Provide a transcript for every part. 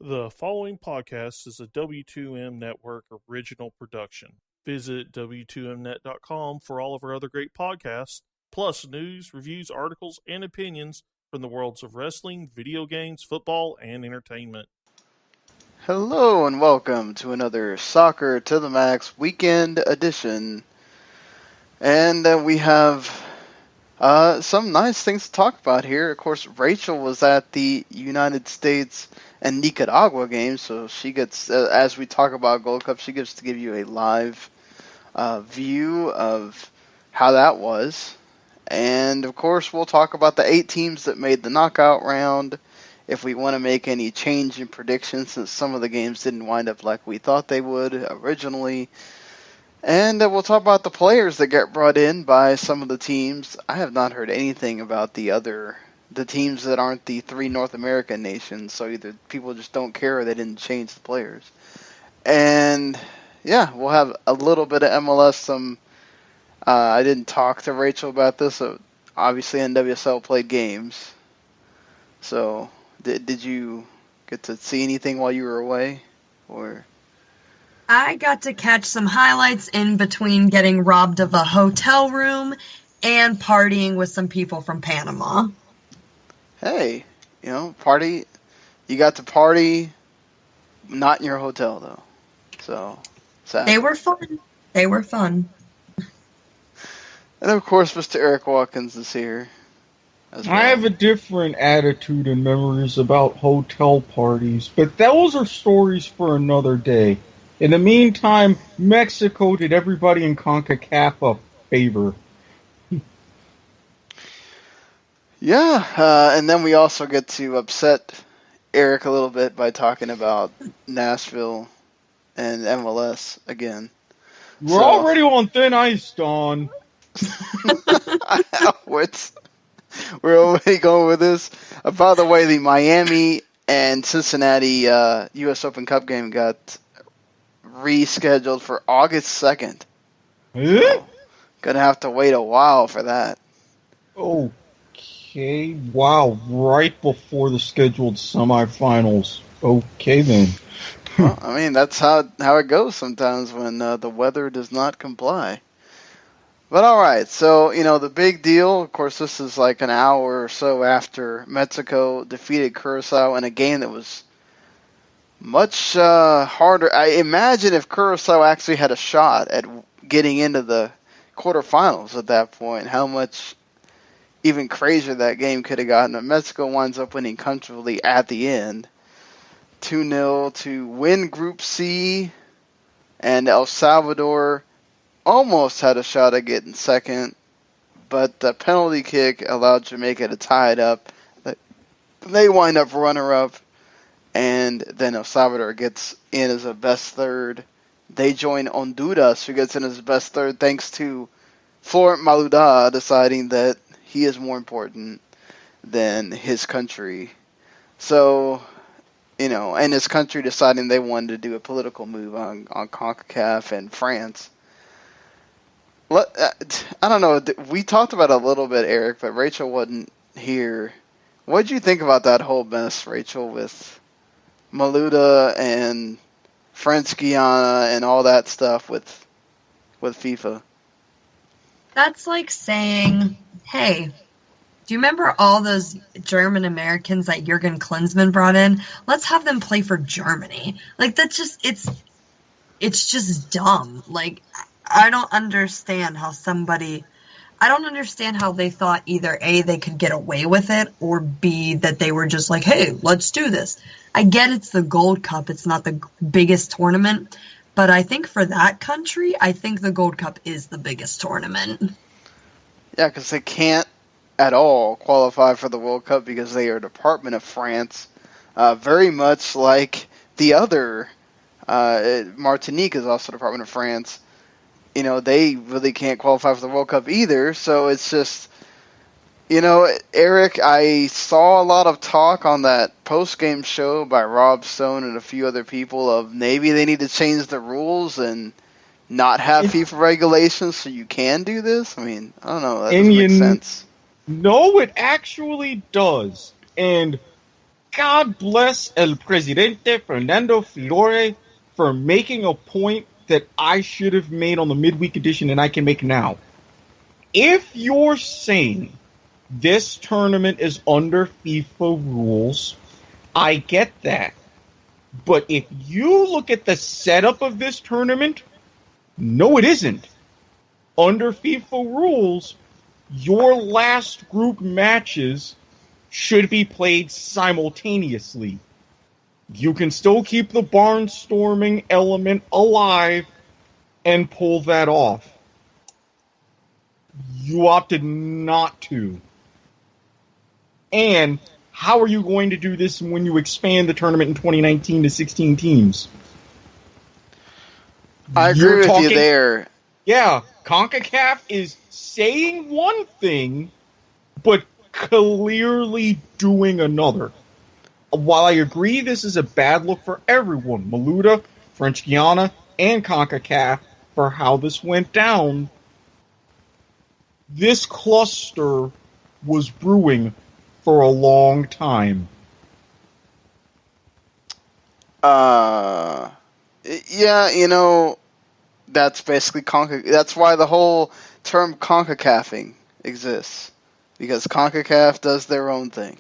The following podcast is a W2M Network original production. Visit W2Mnet.com for all of our other great podcasts, plus news, reviews, articles, and opinions from the worlds of wrestling, video games, football, and entertainment. Hello and welcome to another Soccer to the Max weekend edition. And we have some nice things to talk about here. Of course, Rachel was at the United States and Nicaragua game, so she gets, as we talk about Gold Cup, she gets to give you a live view of how that was. And, of course, we'll talk about the 8 teams that made the knockout round, if we want to make any change in predictions, since some of the games didn't wind up like we thought they would originally. And we'll talk about the players that get brought in by some of the teams. I have not heard anything about the teams that aren't the 3 North American nations, so either people just don't care or they didn't change the players. And, yeah, we'll have a little bit of MLS. I didn't talk to Rachel about this, so obviously NWSL played games. So, did you get to see anything while you were away? Or I got to catch some highlights in between getting robbed of a hotel room and partying with some people from Panama. Hey, party. You got to party, not in your hotel, though. So, sad. They were fun. And, of course, Mr. Eric Watkins is here as well. I have a different attitude and memories about hotel parties, but those are stories for another day. In the meantime, Mexico did everybody in CONCACAF a favor. Yeah, and then we also get to upset Eric a little bit by talking about Nashville and MLS again. We're already on thin ice, Don. We're already going with this. By the way, the Miami and Cincinnati U.S. Open Cup game got rescheduled for August 2nd. So, gonna have to wait a while for that. Okay, wow, right before the scheduled semifinals. Okay, then. Well, I mean, that's how it goes sometimes when the weather does not comply. But all right, so, the big deal, of course, this is like an hour or so after Mexico defeated Curacao in a game that was much harder. I imagine if Curacao actually had a shot at getting into the quarterfinals at that point, how much even crazier that game could have gotten. But Mexico winds up winning comfortably at the end, 2-0 to win Group C, and El Salvador almost had a shot at getting second, but the penalty kick allowed Jamaica to tie it up. They wind up runner-up, and then El Salvador gets in as a best third. They join Honduras, who gets in as a best third, thanks to Florent Malouda deciding that he is more important than his country. So, and his country deciding they wanted to do a political move on CONCACAF and France. I don't know. We talked about it a little bit, Eric, but Rachel wasn't here. What did you think about that whole mess, Rachel, with Malouda and French Guiana and all that stuff with FIFA? That's like saying, hey, do you remember all those German Americans that Jurgen Klinsmann brought in? Let's have them play for Germany. Like, that's just, it's just dumb. Like, I don't understand how they thought either A, they could get away with it, or B, that they were just like, hey, let's do this. I get it's the Gold Cup, it's not the biggest tournament, but I think for that country, I think the Gold Cup is the biggest tournament. Yeah, because they can't at all qualify for the World Cup because they are a department of France, very much like the other, Martinique is also a department of France. They really can't qualify for the World Cup either, so it's just, Eric, I saw a lot of talk on that post-game show by Rob Stone and a few other people of maybe they need to change the rules and not have FIFA regulations so you can do this. I mean, I don't know, that doesn't make sense. No, it actually does. And God bless El Presidente Fernando Fiore for making a point that I should have made on the midweek edition and I can make now. If you're saying this tournament is under FIFA rules, I get that. But if you look at the setup of this tournament, no, it isn't. Under FIFA rules, your last group matches should be played simultaneously. You can still keep the barnstorming element alive and pull that off. You opted not to. And how are you going to do this when you expand the tournament in 2019 to 16 teams? I agree with you there. Yeah, CONCACAF is saying one thing, but clearly doing another. While I agree this is a bad look for everyone, Maluda, French Guiana, and CONCACAF, for how this went down, this cluster was brewing for a long time. Yeah, that's basically that's why the whole term CONCACAFing exists. Because CONCACAF does their own thing.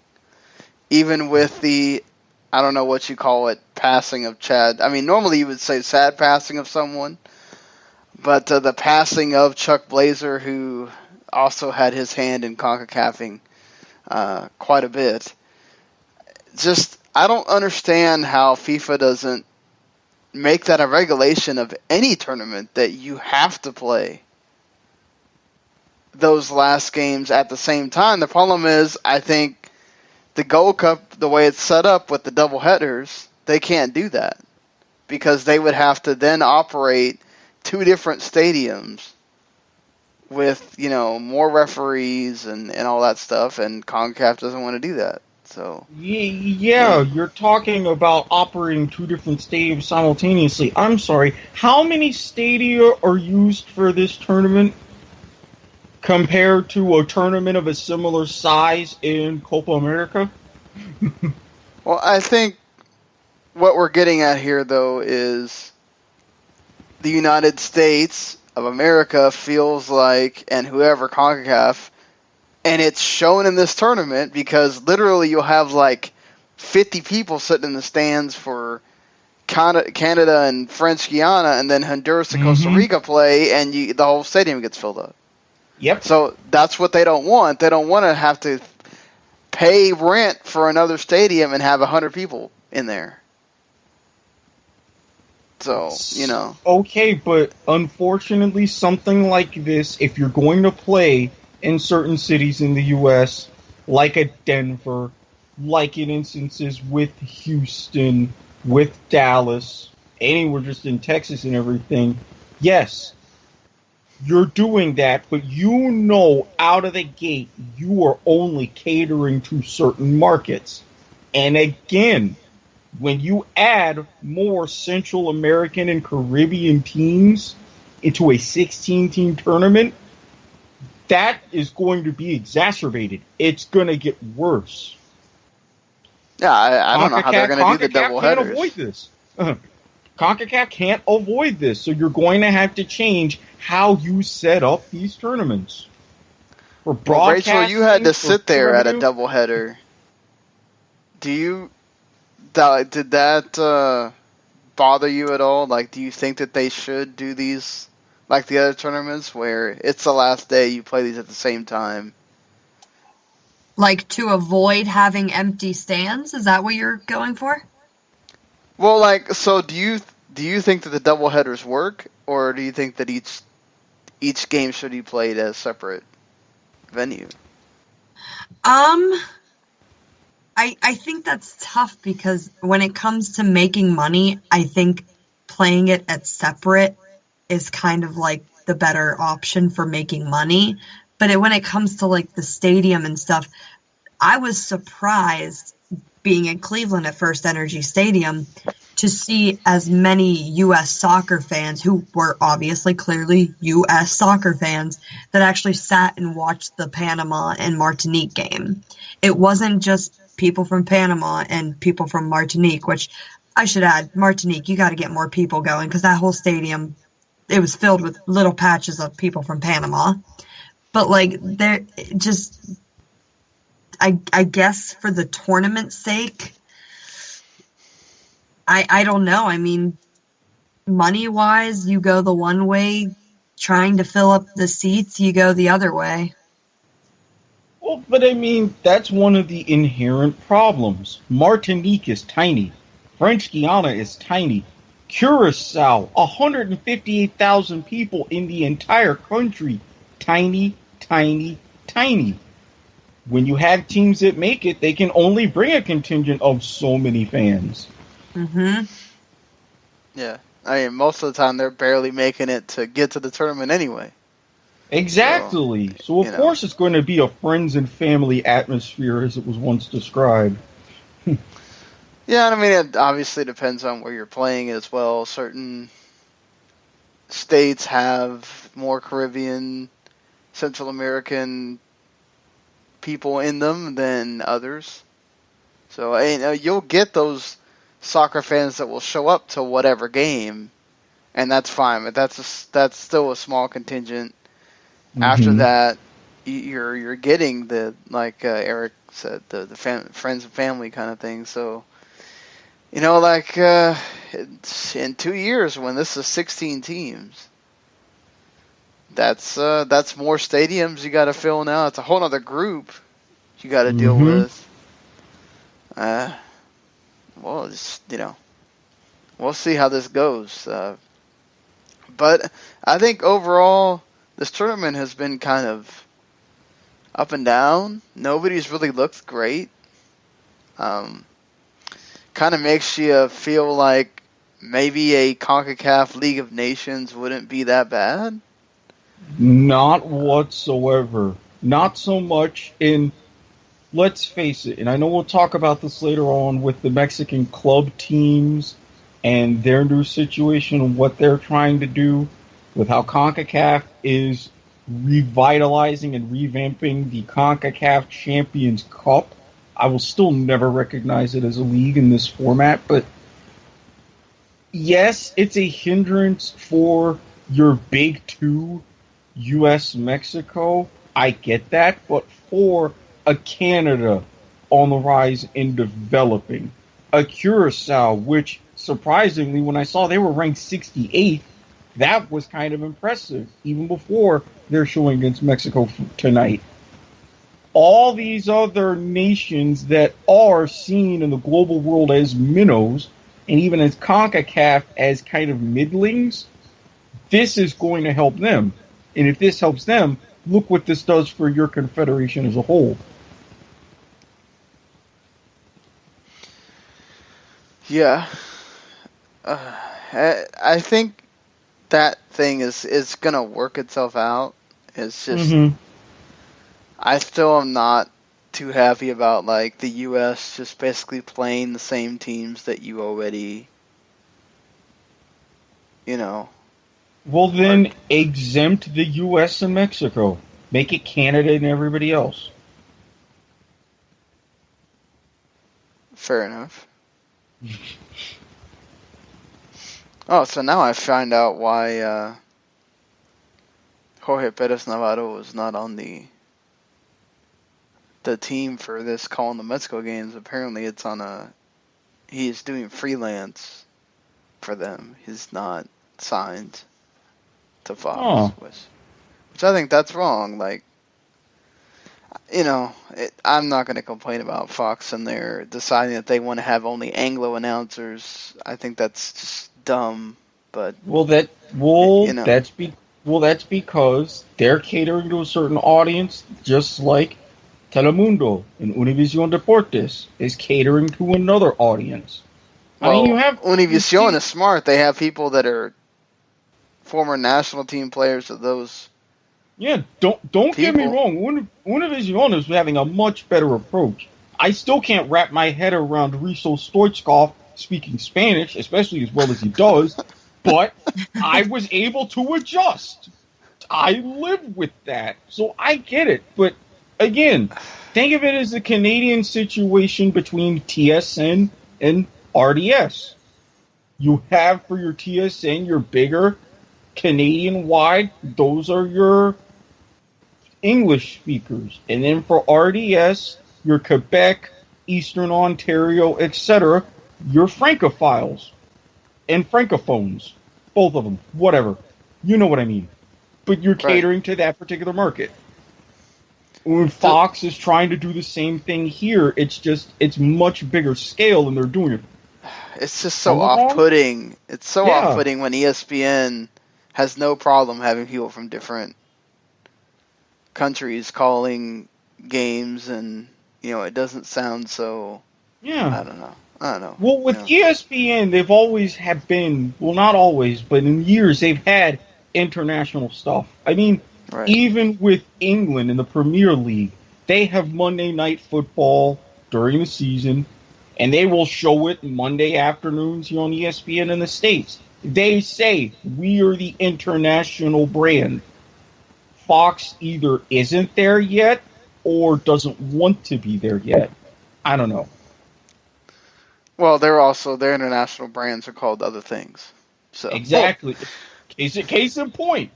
Even with the, I don't know what you call it, passing of Chad. I mean, normally you would say sad passing of someone. But the passing of Chuck Blazer, who also had his hand in CONCACAFing quite a bit. Just, I don't understand how FIFA doesn't make that a regulation of any tournament that you have to play those last games at the same time. The problem is, I think the Gold Cup, the way it's set up with the double headers, they can't do that because they would have to then operate two different stadiums with, more referees and all that stuff, and CONCACAF doesn't want to do that. So yeah, you're talking about operating two different stadiums simultaneously. I'm sorry, how many stadia are used for this tournament compared to a tournament of a similar size in Copa America? Well, I think what we're getting at here, though, is the United States of America feels like, and whoever, CONCACAF, and it's shown in this tournament because literally you'll have like 50 people sitting in the stands for Canada and French Guiana, and then Honduras and Costa Rica play, and the whole stadium gets filled up. Yep. So that's what they don't want. They don't want to have to pay rent for another stadium and have 100 people in there. So, Okay, but unfortunately something like this, if you're going to play in certain cities in the U.S., like at Denver, like in instances with Houston, with Dallas, anywhere just in Texas and everything, yes, you're doing that, but out of the gate, you are only catering to certain markets. And again, when you add more Central American and Caribbean teams into a 16-team tournament, that is going to be exacerbated. It's going to get worse. Yeah, I don't know how they're going to do the double headers. Can't avoid this. CONCACAF can't avoid this, so you're going to have to change how you set up these tournaments. Well, Rachel, you had to sit there at a doubleheader. Did that bother you at all? Like, do you think that they should do these like the other tournaments where it's the last day, you play these at the same time? Like, to avoid having empty stands? Is that what you're going for? Well, so do you think that the doubleheaders work, or do you think that each game should be played as separate venue? I think that's tough because when it comes to making money, I think playing it at separate is kind of like the better option for making money. But when it comes to like the stadium and stuff, I was surprised being in Cleveland at First Energy Stadium to see as many U.S. soccer fans who were obviously clearly U.S. soccer fans that actually sat and watched the Panama and Martinique game. It wasn't just people from Panama and people from Martinique, which I should add, Martinique, you got to get more people going because that whole stadium, it was filled with little patches of people from Panama. But, like, they're just, I guess for the tournament's sake, I don't know. I mean, money-wise, you go the one way. Trying to fill up the seats, you go the other way. Well, but I mean, that's one of the inherent problems. Martinique is tiny. French Guiana is tiny. Curacao, 158,000 people in the entire country. Tiny, tiny, tiny. When you have teams that make it, they can only bring a contingent of so many fans. Mm-hmm. Yeah. I mean, most of the time they're barely making it to get to the tournament anyway. Exactly. So of course it's going to be a friends and family atmosphere as it was once described. Yeah, I mean, it obviously depends on where you're playing as well. Certain states have more Caribbean, Central American people in them than others. So, you'll get those soccer fans that will show up to whatever game, and that's fine. But that's still a small contingent. Mm-hmm. After that, you're getting the, like Erik said, the friends and family kind of thing. So, in 2 years when this is 16 teams, that's more stadiums you got to fill now. It's a whole other group you got to deal with. Well, we'll see how this goes. But I think overall, this tournament has been kind of up and down. Nobody's really looked great. Kind of makes you feel like maybe a CONCACAF League of Nations wouldn't be that bad. Not whatsoever. Not so much in... Let's face it, and I know we'll talk about this later on with the Mexican club teams and their new situation and what they're trying to do with how CONCACAF is revitalizing and revamping the CONCACAF Champions Cup. I will still never recognize it as a league in this format, but yes, it's a hindrance for your big two, U.S., Mexico. I get that, but for a Canada on the rise and developing, a Curacao, which surprisingly, when I saw they were ranked 68th, that was kind of impressive, even before their showing against Mexico tonight. All these other nations that are seen in the global world as minnows, and even as CONCACAF as kind of middlings, this is going to help them. And if this helps them, look what this does for your confederation as a whole. Yeah. I think that thing is going to work itself out. It's just, I still am not too happy about, like, the U.S. just basically playing the same teams that you already, Well, then exempt the U.S. and Mexico. Make it Canada and everybody else. Fair enough. Oh, so now I find out why Jorge Perez Navarro was not on the team for this calling the Mexico games. Apparently it's he's doing freelance for them. He's not signed to Fox, which I think that's wrong. Like, I'm not going to complain about Fox and they're deciding that they want to have only Anglo announcers. I think that's just dumb. But that's because they're catering to a certain audience, just like Telemundo and Univision Deportes is catering to another audience. Well, Univision is smart. They have people that are former national team players of those. Yeah, don't get me wrong. Univision is having a much better approach. I still can't wrap my head around Riso Stoichkov speaking Spanish, especially as well as he does, but I was able to adjust. I live with that, so I get it. But again, think of it as the Canadian situation between TSN and RDS. You have for your TSN your bigger Canadian-wide, those are your English speakers. And then for RDS, your Quebec, Eastern Ontario, etc., your Francophiles and Francophones. Both of them. Whatever. You know what I mean. But you're catering to that particular market. When Fox is trying to do the same thing here, it's much bigger scale than they're doing it. It's just so off-putting. It's so off-putting when ESPN has no problem having people from different countries calling games, and it doesn't sound so. Yeah. I don't know. Well, with ESPN, they've always have been, well, not always, but in years they've had international stuff. I mean, even with England in the Premier League, they have Monday Night Football during the season, and they will show it Monday afternoons here on ESPN in the States. They say, we are the international brand. Fox either isn't there yet or doesn't want to be there yet. I don't know. Well, their international brands are called other things. So exactly. Case in point.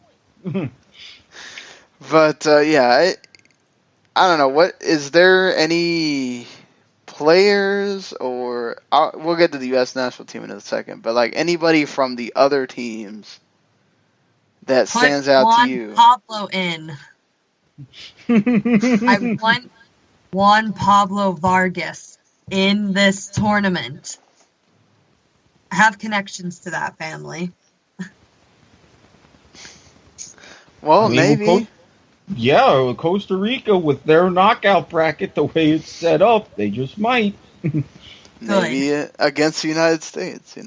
But I don't know. What is there any players or we'll get to the U.S. national team in a second, but like anybody from the other teams that stands out to you? Pablo in. I want Juan Pablo Vargas in this tournament. I have connections to that family. Well, maybe. Costa Rica with their knockout bracket, the way it's set up, they just might. Maybe against the United States,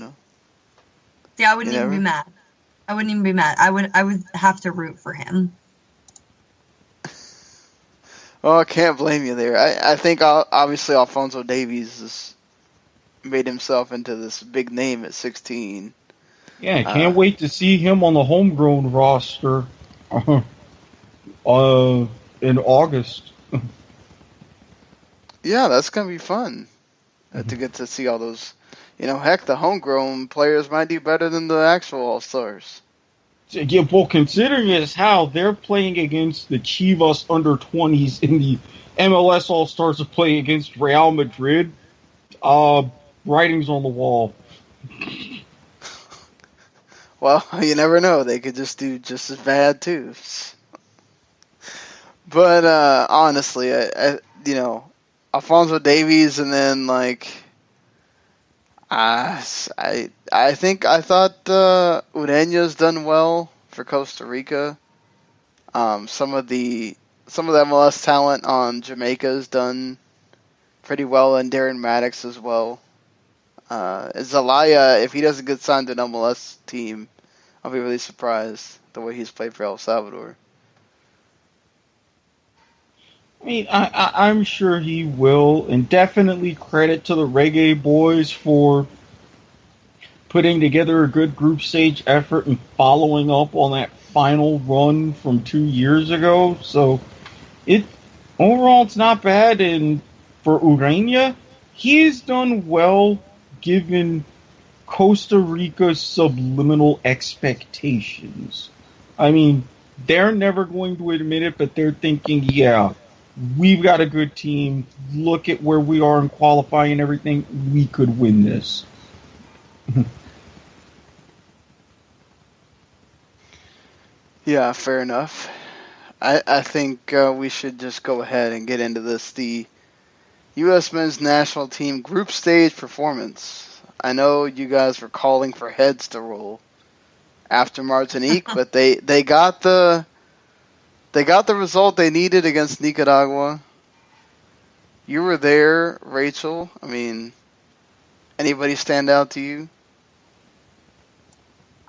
Yeah, I wouldn't even be mad. I would have to root for him. Well, I can't blame you there. I think obviously Alphonso Davies has made himself into this big name at 16. Yeah, I can't wait to see him on the homegrown roster in August. Yeah, that's going to be fun to get to see all those. Heck, the homegrown players might do better than the actual All-Stars. Yeah, well, considering as how they're playing against the Chivas under-20s in the MLS All-Stars are playing against Real Madrid, writing's on the wall. Well, you never know. They could just do just as bad, too. But, honestly, Alphonso Davies and then, I thought Ureña's done well for Costa Rica. Some of the MLS talent on Jamaica's done pretty well, and Darren Maddox as well. Zelaya, if he doesn't get signed to an MLS team, I'll be really surprised the way he's played for El Salvador. I mean, I'm sure he will, and definitely credit to the Reggae Boys for putting together a good group stage effort and following up on that final run from 2 years ago. So, overall, it's not bad. And for Ureña, he's done well given Costa Rica's subliminal expectations. I mean, they're never going to admit it, but they're thinking, yeah, we've got a good team. Look at where we are in qualifying and everything. We could win this. Yeah, fair enough. I think we should just go ahead and get into this. The U.S. men's national team group stage performance. I know you guys were calling for heads to roll after Martinique, but they got the result they needed against Nicaragua. You were there, Rachel. I mean, anybody stand out to you?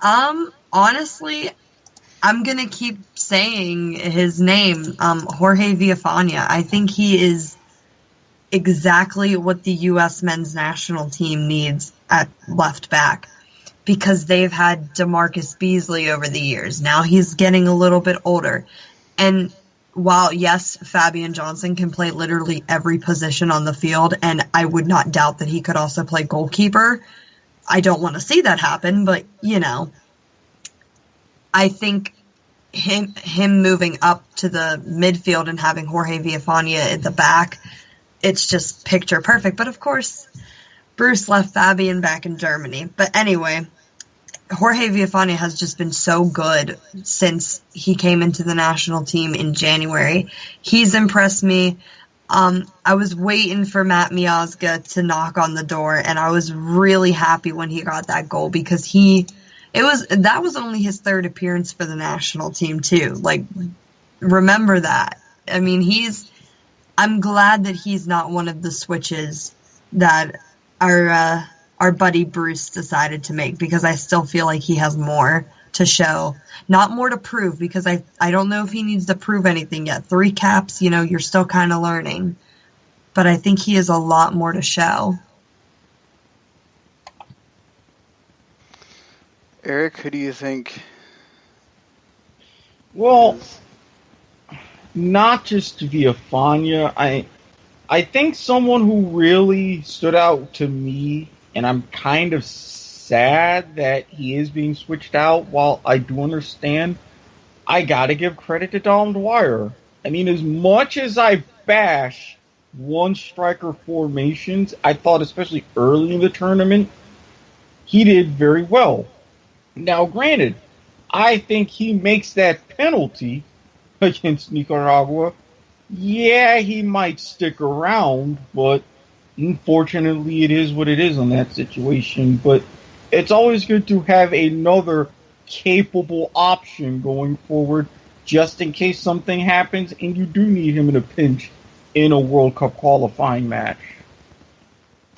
Honestly, I'm going to keep saying his name, Jorge Villafaña. I think he is exactly what the U.S. men's national team needs at left back, because they've had DeMarcus Beasley over the years. Now he's getting a little bit older. And while, yes, Fabian Johnson can play literally every position on the field, and I would not doubt that he could also play goalkeeper. I don't want to see that happen, but, I think him moving up to the midfield and having Jorge Villafana at the back, it's just picture perfect. But, of course, Bruce left Fabian back in Germany. But anyway, Jorge Villafana has just been so good since he came into the national team in January. He's impressed me. I was waiting for Matt Miazga to knock on the door, and I was really happy when he got that goal because that was only his third appearance for the national team too. Like, remember that. I mean, I'm glad that he's not one of the switches that our buddy Bruce decided to make, because I still feel like he has more to show. Not more to prove, because I don't know if he needs to prove anything yet. 3 caps, you're still kind of learning. But I think he has a lot more to show. Erik, who do you think? Well, not just Villafana. I think someone who really stood out to me, and I'm kind of sad that he is being switched out, while I do understand, I gotta give credit to Dom Dwyer. I mean, as much as I bash one-striker formations, I thought, especially early in the tournament, he did very well. Now, granted, I think he makes that penalty against Nicaragua. Yeah, he might stick around, but unfortunately it is what it is on that situation. But it's always good to have another capable option going forward, just in case something happens and you do need him in a pinch in a World Cup qualifying match.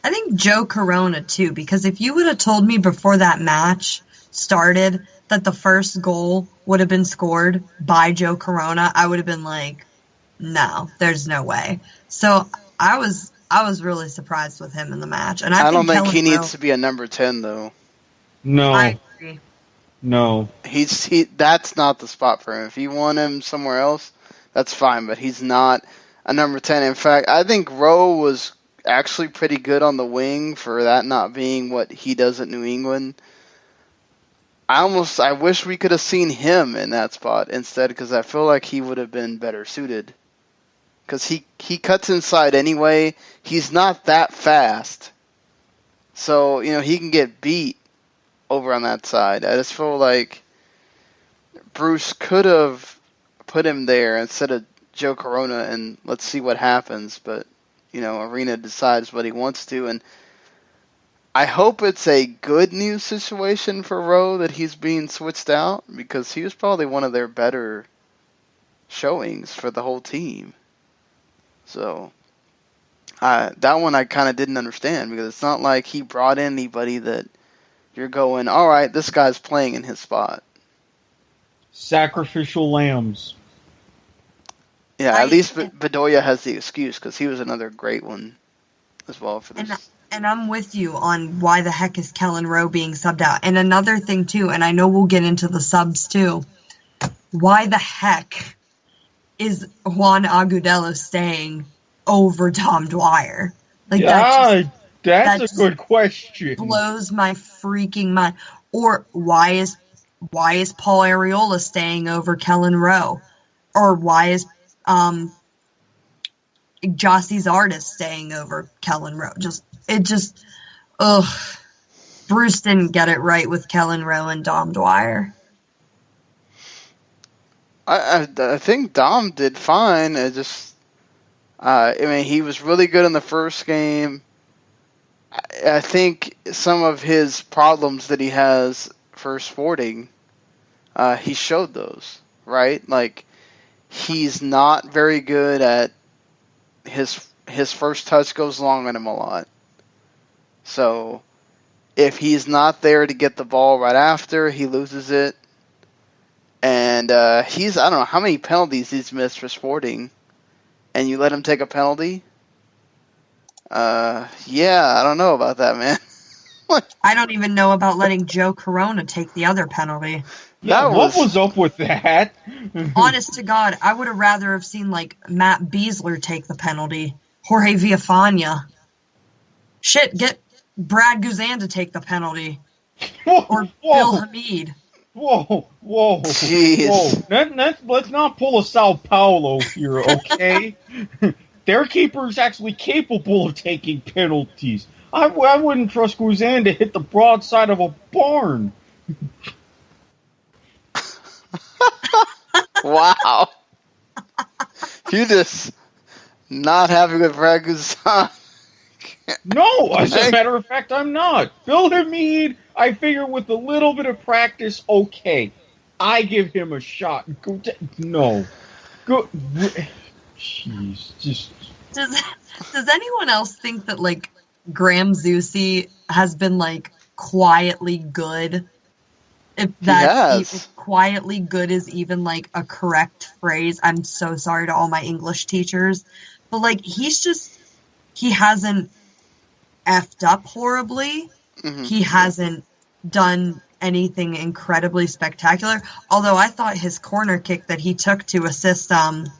I think Joe Corona, too, because if you would have told me before that match started that the first goal would have been scored by Joe Corona, I would have been like, no, there's no way. So I was really surprised with him in the match. And I don't think he needs to be a number 10, though. No. I agree. No. That's not the spot for him. If you want him somewhere else, that's fine, but he's not a number 10. In fact, I think Rowe was actually pretty good on the wing for that not being what he does at New England. I wish we could have seen him in that spot instead, because I feel like he would have been better suited. Because he cuts inside anyway. He's not that fast. So, he can get beat over on that side. I just feel like Bruce could have put him there instead of Joe Corona, and let's see what happens. But, Arena decides what he wants to, and I hope it's a good news situation for Rowe that he's being switched out, because he was probably one of their better showings for the whole team. So, that one I kind of didn't understand, because it's not like he brought in anybody that you're going, all right, this guy's playing in his spot. Sacrificial lambs. Yeah, at least Bedoya has the excuse, because he was another great one as well for this. And I'm with you on why the heck is Kellen Rowe being subbed out. And another thing, too, and I know we'll get into the subs, too. Why the heck is Juan Agudelo staying over Tom Dwyer? Like, that's a good question. Blows my freaking mind. Or why is Paul Areola staying over Kellen Rowe? Or why is Jossie's artist staying over Kellen Rowe? Bruce didn't get it right with Kellen Rowe and Dom Dwyer. I think Dom did fine. He was really good in the first game. I think some of his problems that he has for Sporting, he showed those, right? Like, he's not very good at his first touch goes long on him a lot. So, if he's not there to get the ball right after, he loses it. And I don't know how many penalties he's missed for Sporting. And you let him take a penalty? I don't know about that, man. I don't even know about letting Joe Corona take the other penalty. Yeah, what was up with that? Honest to God, I would have rather have seen like Matt Beasler take the penalty, Jorge Villafana. Shit, get Brad Guzan to take the penalty, or Bill Hamid. Whoa. Jeez. Let's not pull a Sao Paulo here, okay? Their keeper is actually capable of taking penalties. I wouldn't trust Guzan to hit the broadside of a barn. Wow. You just not happy with Brad Guzan. No, as a matter of fact, I'm not. Bill Hamid, I figure with a little bit of practice, okay. I give him a shot. No. Jeez, just... Does anyone else think that, like, Graham Zusi has been, like, quietly good? If quietly good is even, like, a correct phrase. I'm so sorry to all my English teachers. But, like, he hasn't effed up horribly. Mm-hmm. He hasn't done anything incredibly spectacular. Although I thought his corner kick that he took to assist, Miazga's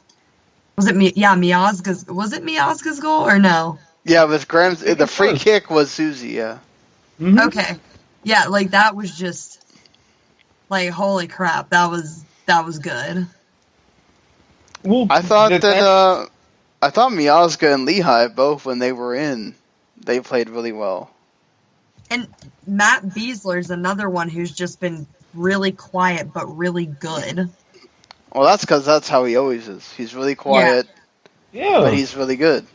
goal or no? Yeah, with Graham's, the free kick was Zusi, yeah. Mm-hmm. Okay. Yeah, like that was just like holy crap, that was good. Well, I thought Miazga and Lehigh both when they were in, they played really well. And Matt Beasler's another one who's just been really quiet but really good. Well, that's because that's how he always is. He's really quiet, but he's really good.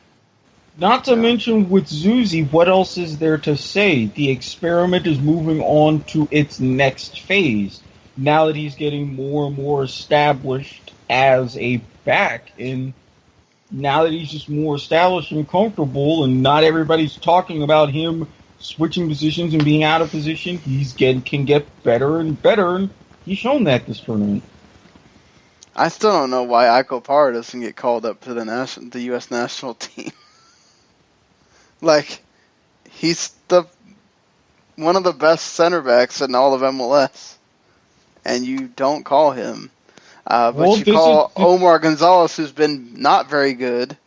Not to mention with Zusi, what else is there to say? The experiment is moving on to its next phase. Now that he's getting more and more established as a back, and now that he's just more established and comfortable, and not everybody's talking about him switching positions and being out of position, can get better and better, and he's shown that this tournament. I still don't know why Iko Parra doesn't get called up to the U.S. national team. Like, he's one of the best center backs in all of MLS, and you don't call him. But you call Omar Gonzalez, who's been not very good.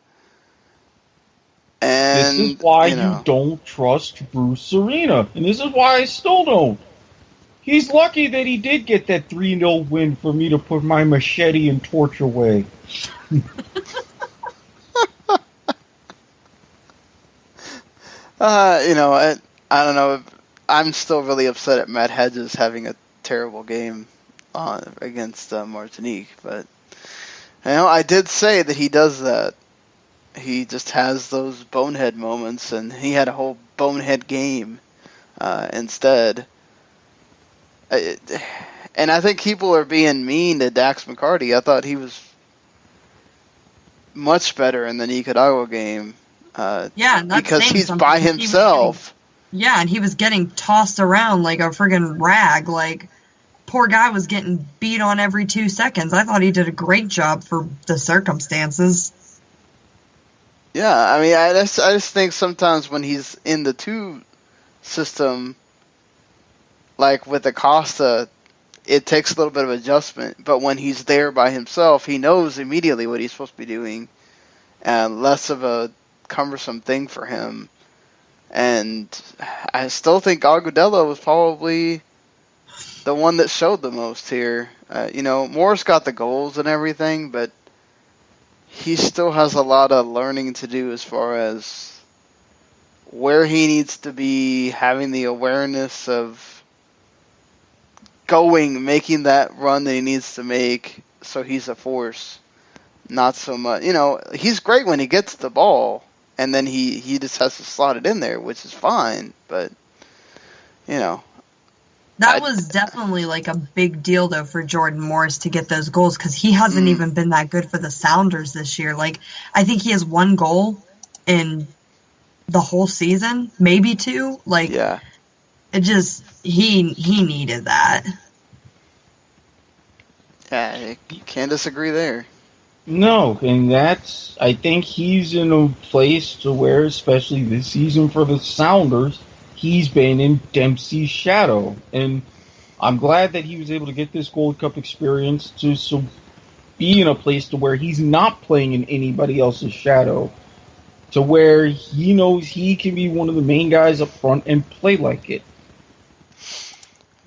And this is why you don't trust Bruce Arena, and this is why I still don't. He's lucky that he did get that 3-0 win for me to put my machete and torch away. I don't know. I'm still really upset at Matt Hedges having a terrible game against Martinique, but I did say that he does that. He just has those bonehead moments, and he had a whole bonehead game instead. And I think people are being mean to Dax McCarty. I thought he was much better in the Nicaragua game. Because he's by himself. And he was getting tossed around like a friggin' rag. Like, poor guy was getting beat on every 2 seconds. I thought he did a great job for the circumstances. Yeah, I mean, I just think sometimes when he's in the 2 system, like with Acosta, it takes a little bit of adjustment. But when he's there by himself, he knows immediately what he's supposed to be doing, and less of a cumbersome thing for him. And I still think Agudelo was probably the one that showed the most here. Morris got the goals and everything, but he still has a lot of learning to do as far as where he needs to be, having the awareness of making that run that he needs to make, so he's a force. Not so much. He's great when he gets the ball, and then he just has to slot it in there, which is fine, but, That was definitely, like, a big deal, though, for Jordan Morris to get those goals, because he hasn't even been that good for the Sounders this year. Like, I think he has 1 goal in the whole season, maybe 2. Like, it just, he needed that. Yeah, you can't disagree there. No, and I think he's in a place to where, especially this season for the Sounders, he's been in Dempsey's shadow. And I'm glad that he was able to get this Gold Cup experience to be in a place to where he's not playing in anybody else's shadow, to where he knows he can be one of the main guys up front and play like it.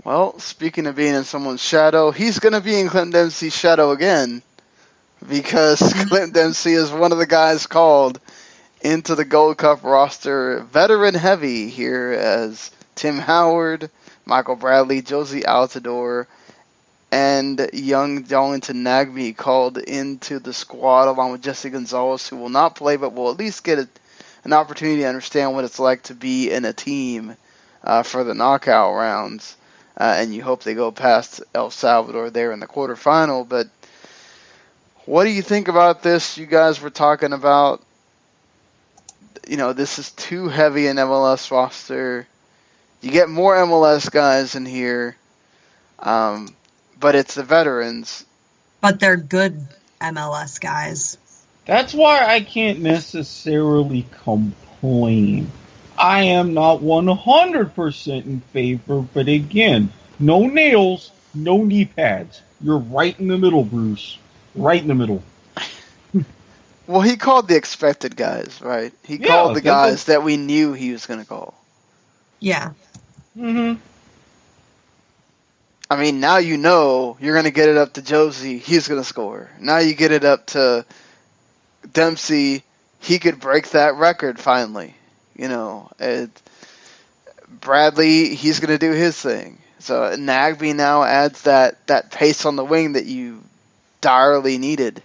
Well, speaking of being in someone's shadow, he's going to be in Clint Dempsey's shadow again, because Clint Dempsey is one of the guys called into the Gold Cup roster, veteran heavy here, as Tim Howard, Michael Bradley, Josie Altidore, and young Darlington Nagbe called into the squad along with Jesse Gonzalez, who will not play but will at least get an opportunity to understand what it's like to be in a team for the knockout rounds. And you hope they go past El Salvador there in the quarterfinal. But what do you think about this? You guys were talking about, this is too heavy an MLS roster. You get more MLS guys in here. But it's the veterans. But they're good MLS guys. That's why I can't necessarily complain. I am not 100% in favor, but again, no nails, no knee pads. You're right in the middle, Bruce. Right in the middle. Well, he called the expected guys, right? He called the guys that we knew he was going to call. Yeah. Mm-hmm. I mean, now you know you're going to get it up to Josie. He's going to score. Now you get it up to Dempsey. He could break that record finally. Bradley, he's going to do his thing. So Nagbe now adds that pace on the wing that you direly needed.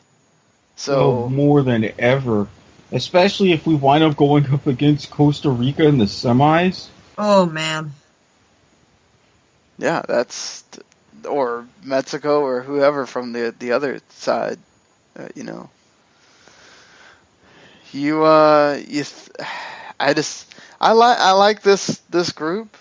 So more than ever. Especially if we wind up going up against Costa Rica in the semis. Oh, man. Yeah, or Mexico or whoever from the other side, I like this group.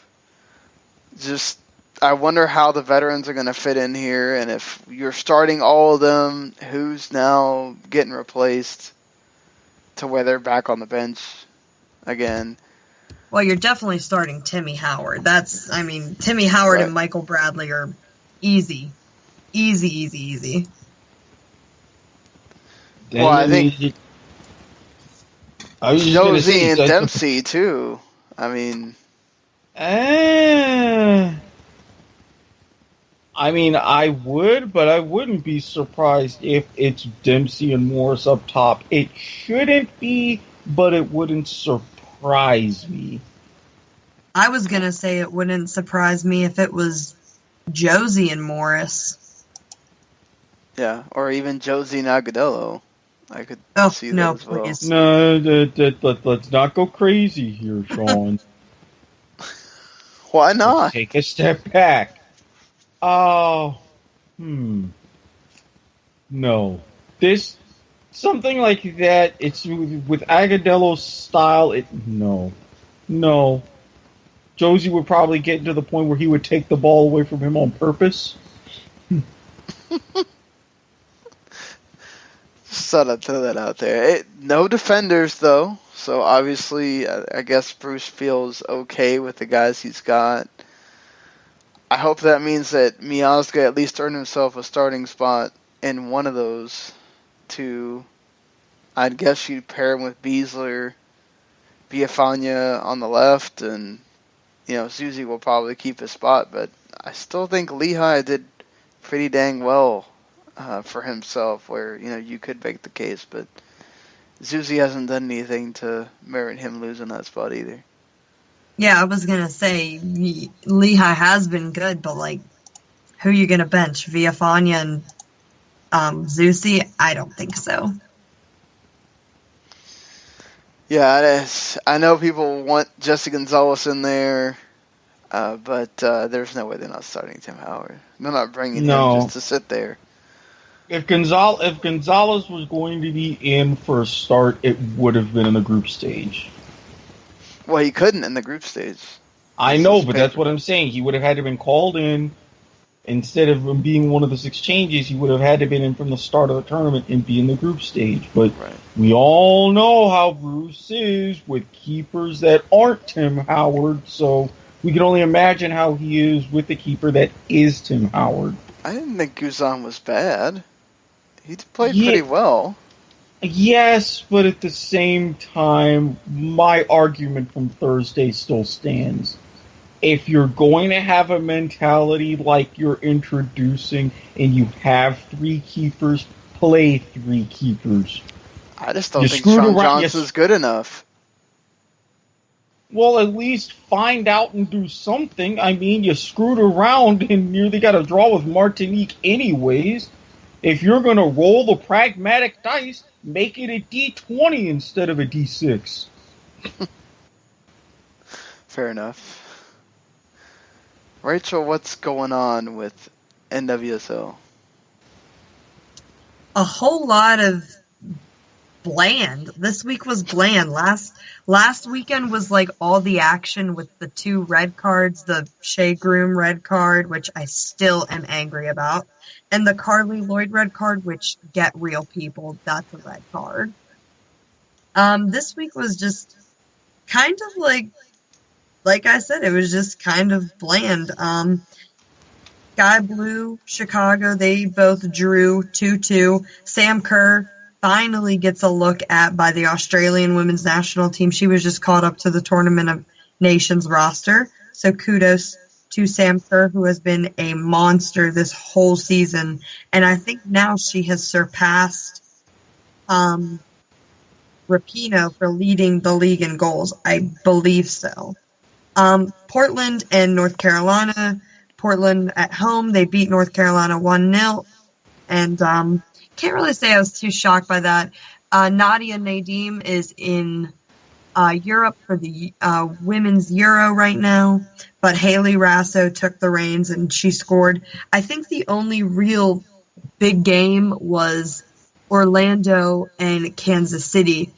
Just I wonder how the veterans are going to fit in here, and if you're starting all of them, who's now getting replaced to where they're back on the bench again. Well, you're definitely starting Timmy Howard. Timmy Howard and Michael Bradley are easy. Easy. Well, I think Josie and Dempsey, too. I would, but I wouldn't be surprised if it's Dempsey and Morris up top. It shouldn't be, but it wouldn't surprise me. I was going to say it wouldn't surprise me if it was Josie and Morris. Yeah, or even Josie and Agudelo. I could see that as well. Please. No, let's not go crazy here, Sean. Why not? Let's take a step back. No. Something like that, it's with Agadello's style, no. Josie would probably get to the point where he would take the ball away from him on purpose. Just thought I'd throw that out there. No defenders, though, so obviously I guess Bruce feels okay with the guys he's got. I hope that means that Miazga at least earned himself a starting spot in one of those two. I'd guess you'd pair him with Beasler, Biafania on the left, and Susie will probably keep his spot, but I still think Lehigh did pretty dang well for himself, where you could make the case, but Susie hasn't done anything to merit him losing that spot either. Yeah, I was gonna say Lehigh has been good, but who are you gonna bench? Viafania and Zusi? I don't think so. Yeah, I know people want Jesse Gonzalez in there, but there's no way they're not starting Tim Howard. They're not bringing him just to sit there. If Gonzalez was going to be in for a start, it would have been in the group stage. Well, he couldn't in the group stage. I know, but that's what I'm saying. He would have had to have been called in Instead of him being one of the 6 changes, he would have had to been in from the start of the tournament and be in the group stage. But we all know how Bruce is with keepers that aren't Tim Howard, so we can only imagine how he is with the keeper that is Tim Howard. I didn't think Guzan was bad. He played pretty well. Yes, but at the same time, my argument from Thursday still stands. If you're going to have a mentality like you're introducing and you have 3 keepers, play 3 keepers. I just don't think Sean Johnson's good enough. Well, at least find out and do something. I mean, you screwed around and nearly got a draw with Martinique anyways. If you're going to roll the pragmatic dice, make it a D20 instead of a D6. Fair enough. Rachel, what's going on with NWSL? A whole lot of bland. This week was bland. Last weekend was like all the action with the 2 red cards, the Shea Groom red card, which I still am angry about, and the Carly Lloyd red card, which get real people, that's a red card. This week was just kind of like I said, it was just kind of bland. Sky Blue, Chicago, they both drew 2-2. Sam Kerr finally gets a look at by the Australian women's national team. She was just called up to the Tournament of Nations roster. So kudos to Sam Kerr, who has been a monster this whole season. And I think now she has surpassed Rapinoe for leading the league in goals. I believe so. Portland and North Carolina. Portland at home, they beat North Carolina 1-0. And can't really say I was too shocked by that. Nadia Nadim is in Europe for the Women's Euro right now. But Haley Rasso took the reins and she scored. I think the only real big game was Orlando and Kansas City.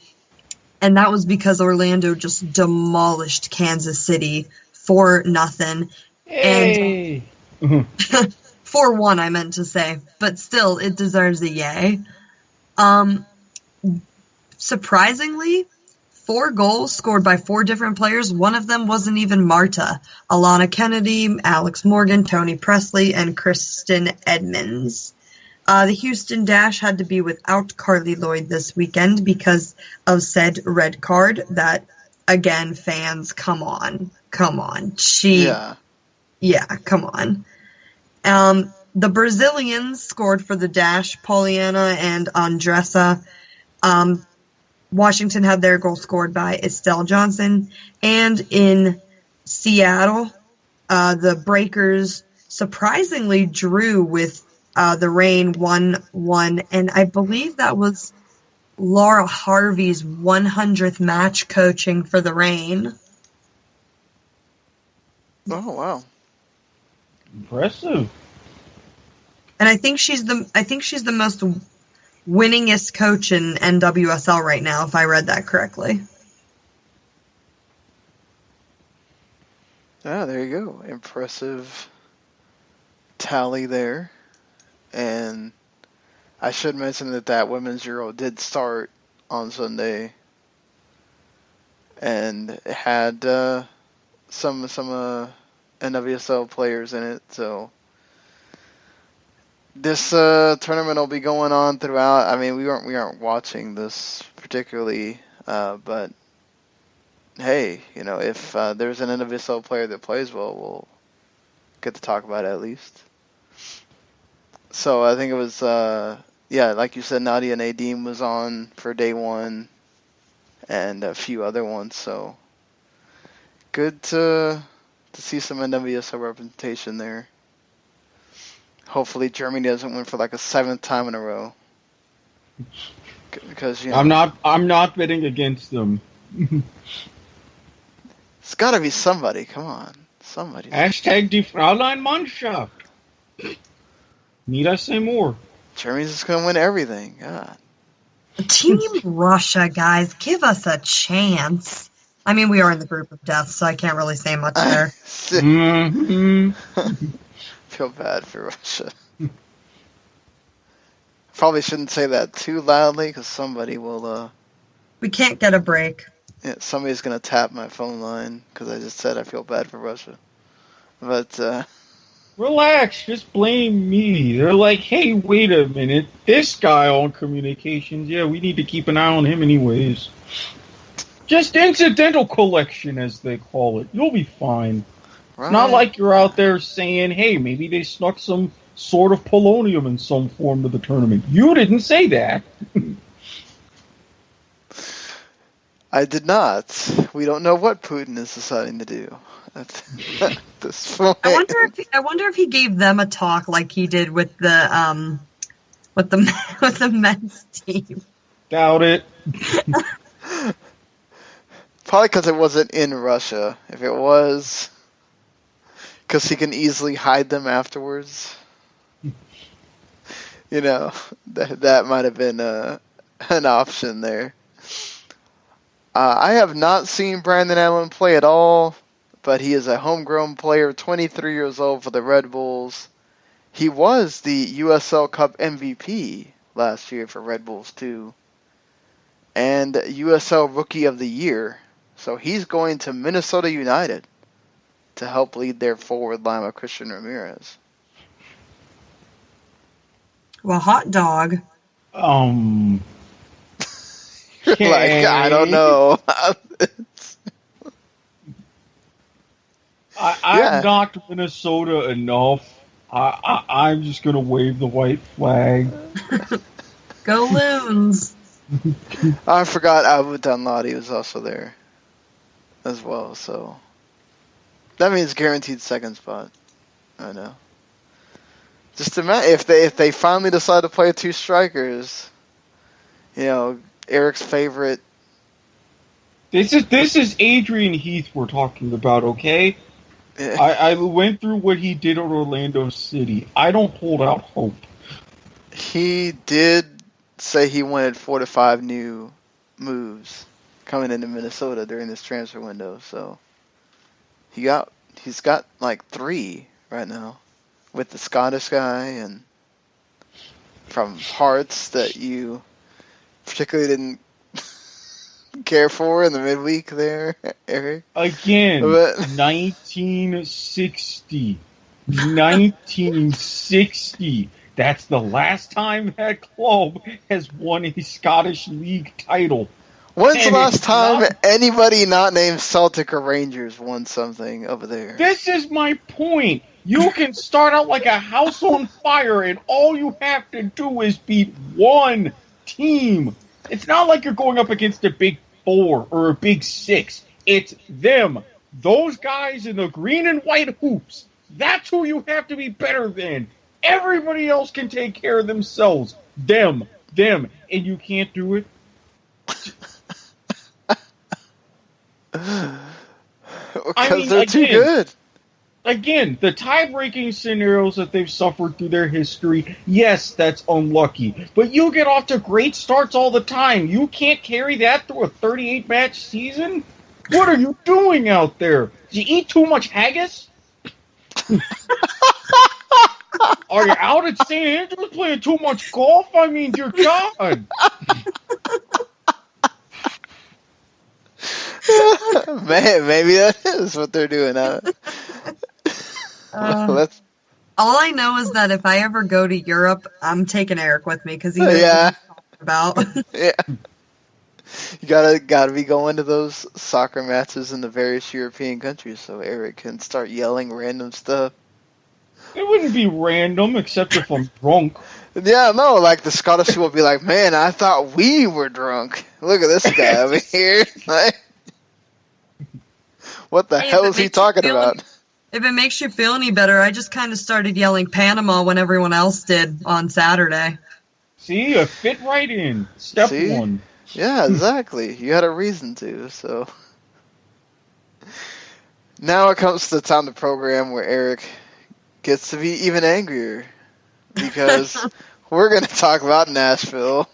And that was because Orlando just demolished Kansas City 4-0. Hey. And 4-1, I meant to say. But still, it deserves a yay. Surprisingly, 4 goals scored by 4 different players. One of them wasn't even Marta. Alana Kennedy, Alex Morgan, Tony Presley, and Kristen Edmonds. The Houston Dash had to be without Carly Lloyd this weekend because of said red card. That, again, fans, come on. Yeah, come on. The Brazilians scored for the Dash, Poliana and Andressa. Washington had their goal scored by Estelle Johnson. And in Seattle, the Breakers surprisingly drew with the Reign 1-1, and I believe that was Laura Harvey's 100th match coaching for the Reign. Oh, wow. Impressive. And I think she's the most winningest coach in NWSL right now, if I read that correctly. Ah, there you go. Impressive tally there. And I should mention that Women's Euro did start on Sunday. And it had some NWSL players in it, so this tournament will be going on throughout. I mean, we aren't watching this particularly, but hey, if there's an NWSL player that plays well, we'll get to talk about it at least. So I think it was, like you said, Nadia Nadim was on for day 1, and a few other ones. So good to see some NWSL representation there. Hopefully Germany doesn't win for like a 7th time in a row. Because I'm not betting against them. It's got to be somebody. Come on, somebody. Hashtag die Fraulein Mannschaft. Need I say more? Germany's just going to win everything. God. Team Russia, guys, give us a chance. I mean, we are in the group of death, so I can't really say much there. Fair feel bad for Russia. Probably shouldn't say that too loudly because somebody will. We can't get a break. Yeah, somebody's gonna tap my phone line because I just said I feel bad for Russia. But Relax, just blame me. They're like, hey, wait a minute, this guy on communications, yeah, we need to keep an eye on him anyways. Just incidental collection, as they call it. You'll be fine. right. It's not like you're out there saying, hey, maybe they snuck some sort of polonium in some form to the tournament. You didn't say that. I did not. We don't know what Putin is deciding to do at this point. I wonder if he gave them a talk like he did with the men's team. Doubt it. Probably because it wasn't in Russia. If it was, because he can easily hide them afterwards. You know, that might have been an option there. I have not seen Brandon Allen play at all, but he is a homegrown player, 23 years old for the Red Bulls. He was the USL Cup MVP last year for Red Bulls too, and USL Rookie of the Year. So he's going to Minnesota United to help lead their forward line with Christian Ramirez. Well, hot dog. Like, I don't know. I've knocked Minnesota enough. I'm just going to wave the white flag. Go Loons. I forgot Abu Danladi was also there as well, so that means guaranteed second spot. I know. Just imagine if they finally decide to play two strikers, you know, Eric's favorite. This is Adrian Heath we're talking about, okay? I went through what he did at Orlando City. I don't hold out hope. He did say he wanted 4 to 5 new moves coming into Minnesota during this transfer window, so he's got like 3 right now with the Scottish guy and from Hearts that you particularly didn't care for in the midweek there, Eric. Again, 1960. 1960. That's the last time that club has won a Scottish League title. When's the last time anybody not named Celtic or Rangers won something over there? This is my point. You can start out like a house on fire, and all you have to do is beat one team. It's not like you're going up against a big 4 or a big 6. It's them. Those guys in the green and white hoops. That's who you have to be better than. Everybody else can take care of themselves. Them. And you can't do it. Because they're too good. Again, the tie-breaking scenarios that they've suffered through their history, yes, that's unlucky. But you get off to great starts all the time. You can't carry that through a 38-match season? What are you doing out there? Did you eat too much haggis? Are you out at St. Andrews playing too much golf? I mean, dear God. Maybe that is what they're doing. All I know is that if I ever go to Europe, I'm taking Eric with me because he knows what he's talking about. Yeah. You gotta be going to those soccer matches in the various European countries so Eric can start yelling random stuff. It wouldn't be random except if I'm drunk. Yeah, no, like the Scottish will be like, man, I thought we were drunk. Look at this guy over here. Like, what the hell is he talking about? If it makes you feel any better, I just kind of started yelling Panama when everyone else did on Saturday. See, I fit right in. Step 1. Yeah, exactly. You had a reason to, so. Now it comes to the time of the program where Eric gets to be even angrier. Because we're going to talk about Nashville.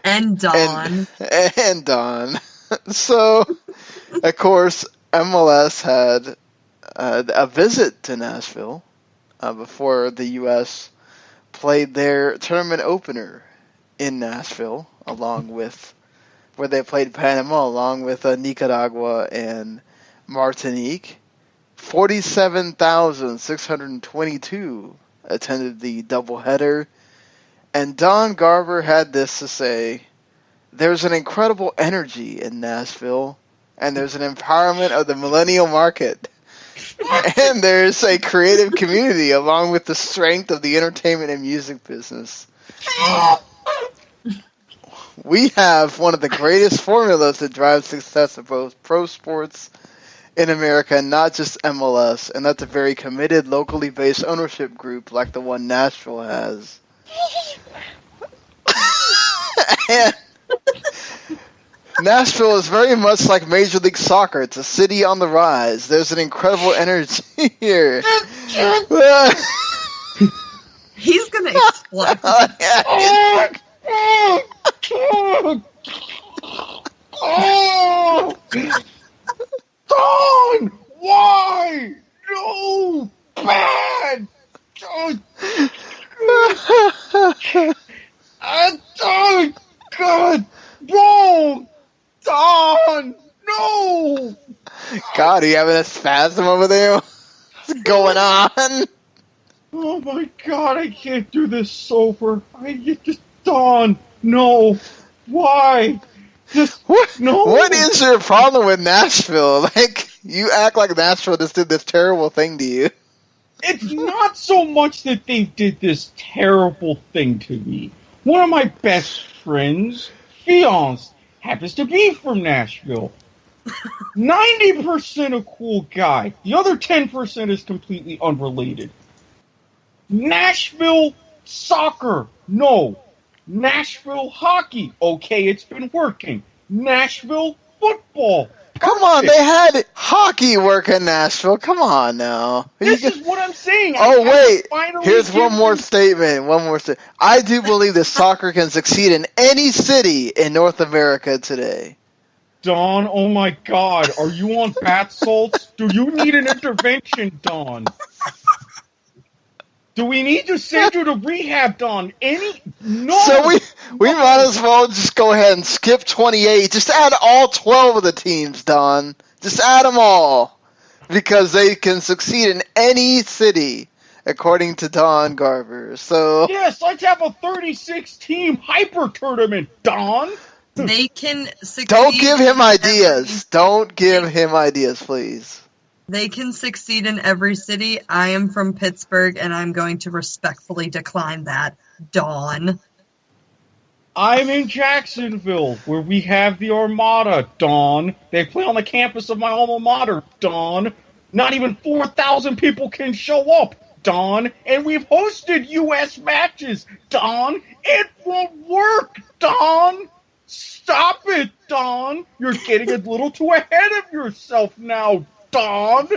And Dawn. And Dawn. So, of course, MLS had a visit to Nashville before the U.S. played their tournament opener in Nashville, where they played Panama, along with Nicaragua and Martinique. 47,622 attended the doubleheader, and Don Garber had this to say: "There's an incredible energy in Nashville, and there's an empowerment of the millennial market, and there's a creative community along with the strength of the entertainment and music business. We have one of the greatest formulas that drive success of both pro sports in America, and not just MLS, and that's a very committed, locally based ownership group like the one Nashville has." And Nashville is very much like Major League Soccer. It's a city on the rise. There's an incredible energy here. He's gonna explode. Don! Why? No! Bad! Don! God! Wrong! Don! No! God, are you having a spasm over there? What's going on? Oh my God, I can't do this sober. Don! No! Why? What is your problem with Nashville? Like, you act like Nashville just did this terrible thing to you. It's not so much that they did this terrible thing to me. One of my best friends, fiance, happens to be from Nashville. 90% a cool guy. The other 10% is completely unrelated. Nashville soccer, no. Nashville hockey, okay, it's been working. Nashville football. Come on, they had hockey work in Nashville. Come on now. This is what I'm saying. Oh, wait. Here's one more statement. I do believe that soccer can succeed in any city in North America today. Don, oh my God. Are you on bath salts? Do you need an intervention, Don? Do we need to send you to rehab, Don? No. So we might as well just go ahead and skip 28. Just add all 12 of the teams, Don. Just add them all. Because they can succeed in any city, according to Don Garber. So yes, let's have a 36-team hyper tournament, Don. They can succeed. Don't give him ideas. Don't give him ideas, please. They can succeed in every city. I am from Pittsburgh, and I'm going to respectfully decline that, Dawn. I'm in Jacksonville, where we have the Armada, Dawn. They play on the campus of my alma mater, Dawn. Not even 4,000 people can show up, Dawn. And we've hosted U.S. matches, Dawn. It won't work, Dawn. Stop it, Dawn. You're getting a little too ahead of yourself now, Dawn.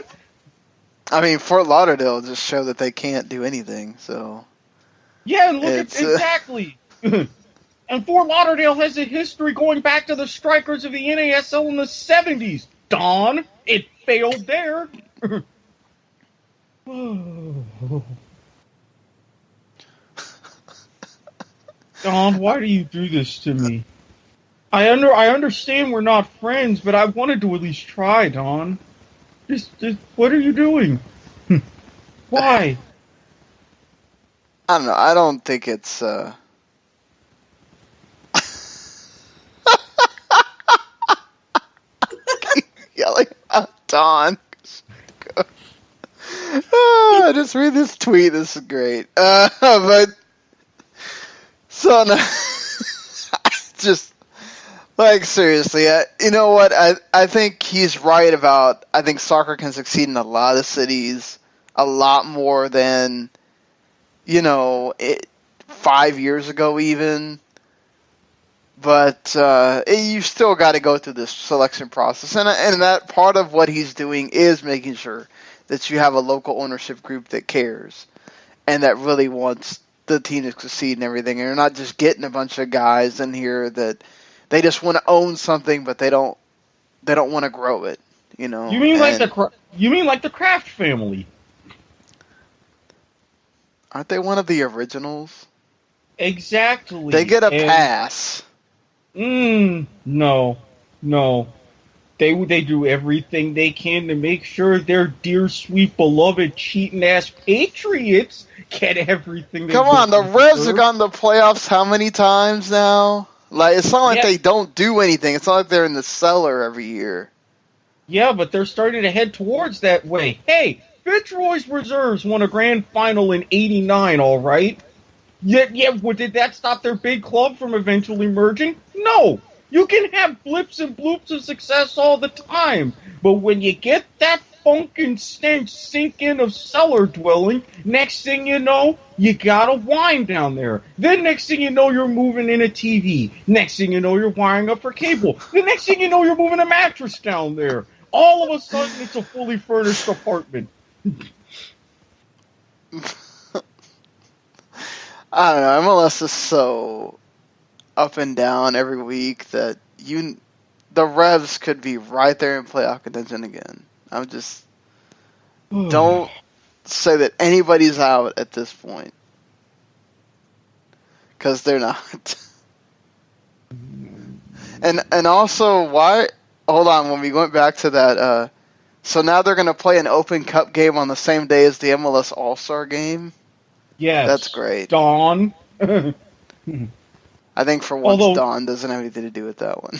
I mean, Fort Lauderdale just showed that they can't do anything, so... Yeah, look at exactly. And Fort Lauderdale has a history going back to the strikers of the NASL in the 70s. Dawn, it failed there. Dawn, why do you do this to me? I understand we're not friends, but I wanted to at least try, Dawn. Just what are you doing? Why? I don't know. I don't think it's, yelling at Dawn. Just read this tweet. This is great. But, so, no, just, like, seriously, you know what? I think he's right about, I think soccer can succeed in a lot of cities, a lot more than, 5 years ago even. But you still got to go through this selection process. And that part of what he's doing is making sure that you have a local ownership group that cares and that really wants the team to succeed and everything. And you're not just getting a bunch of guys in here that they just want to own something, but they don't want to grow it. You mean like the Kraft family? Aren't they one of the originals? Exactly. They get a pass. No. They do everything they can to make sure their dear, sweet, beloved, cheating-ass Patriots get everything they Come on, the Revs have gotten the playoffs how many times now? Like, it's not like they don't do anything. It's not like they're in the cellar every year. Yeah, but they're starting to head towards that way. Hey, Fitzroy's Reserves won a grand final in '89, all right? Yeah, did that stop their big club from eventually merging? No! You can have blips and bloops of success all the time, but when you get that funkin' stench sink in of cellar dwelling, next thing you know, you got a wine down there. Then next thing you know, you're moving in a TV. Next thing you know, you're wiring up for cable. The next thing you know, you're moving a mattress down there. All of a sudden, it's a fully furnished apartment. I don't know. MLS is so up and down every week that the Revs could be right there in playoff contention again. I'm just don't say that anybody's out at this point, because they're not. And also, why? Hold on. When we went back to that, so now they're going to play an Open Cup game on the same day as the MLS All-Star game. Yes, that's great. Dawn. I think for once, Don doesn't have anything to do with that one.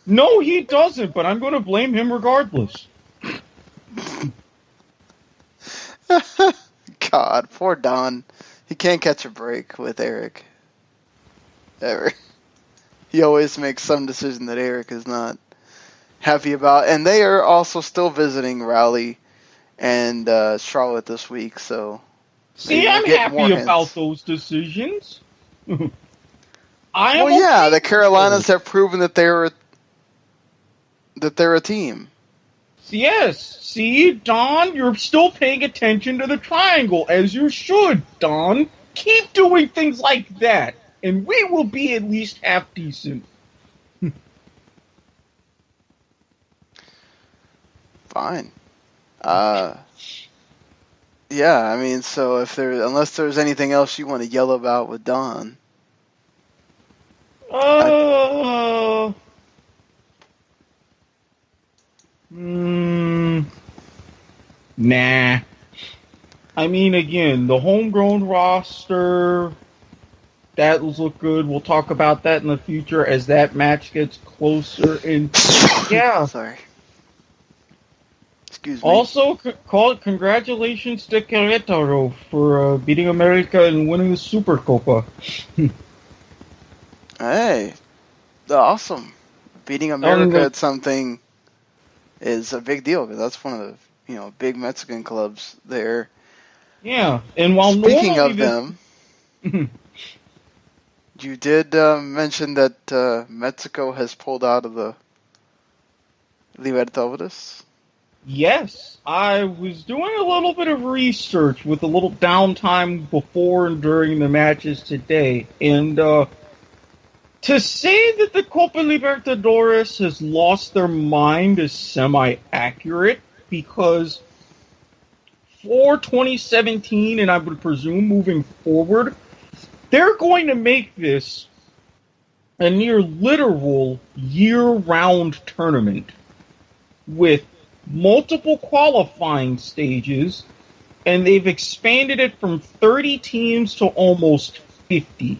No, he doesn't, but I'm going to blame him regardless. God, poor Don. He can't catch a break with Erik. Ever. He always makes some decision that Erik is not happy about. And they are also still visiting Raleigh and Charlotte this week, so... See, I'm happy about those decisions. The Carolinas have proven that they're a team. Yes. See, Don, you're still paying attention to the triangle, as you should, Don. Keep doing things like that, and we will be at least half decent. Fine. Yeah, I mean, so unless there's anything else you want to yell about with Don. Nah. I mean, again, the homegrown roster, that will look good. We'll talk about that in the future as that match gets closer. And yeah. Sorry. Excuse me. Also, congratulations to Querétaro for beating America and winning the Supercopa. Hey, awesome! Beating America at something is a big deal, because that's one of the big Mexican clubs there. Yeah, and while speaking of them, you did mention that Mexico has pulled out of the Libertadores. Yes, I was doing a little bit of research with a little downtime before and during the matches today, and to say that the Copa Libertadores has lost their mind is semi-accurate, because for 2017, and I would presume moving forward, they're going to make this a near literal year-round tournament with multiple qualifying stages, and they've expanded it from 30 teams to almost 50.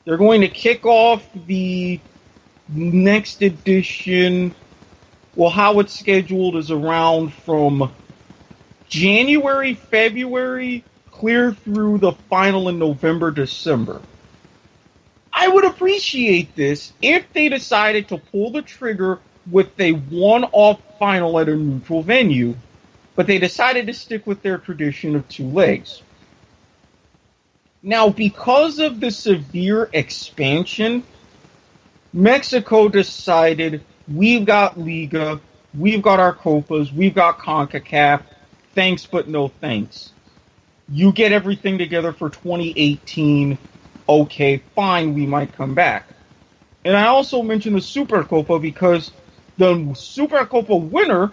They're going to kick off the next edition. Well, how it's scheduled is around from January, February, clear through the final in November, December. I would appreciate this if they decided to pull the trigger with a one-off final at a neutral venue, but they decided to stick with their tradition of two legs. Now, because of the severe expansion, Mexico decided, we've got Liga, we've got our Copas, we've got CONCACAF, thanks but no thanks. You get everything together for 2018, okay, fine, we might come back. And I also mentioned the Supercopa because the Supercopa winner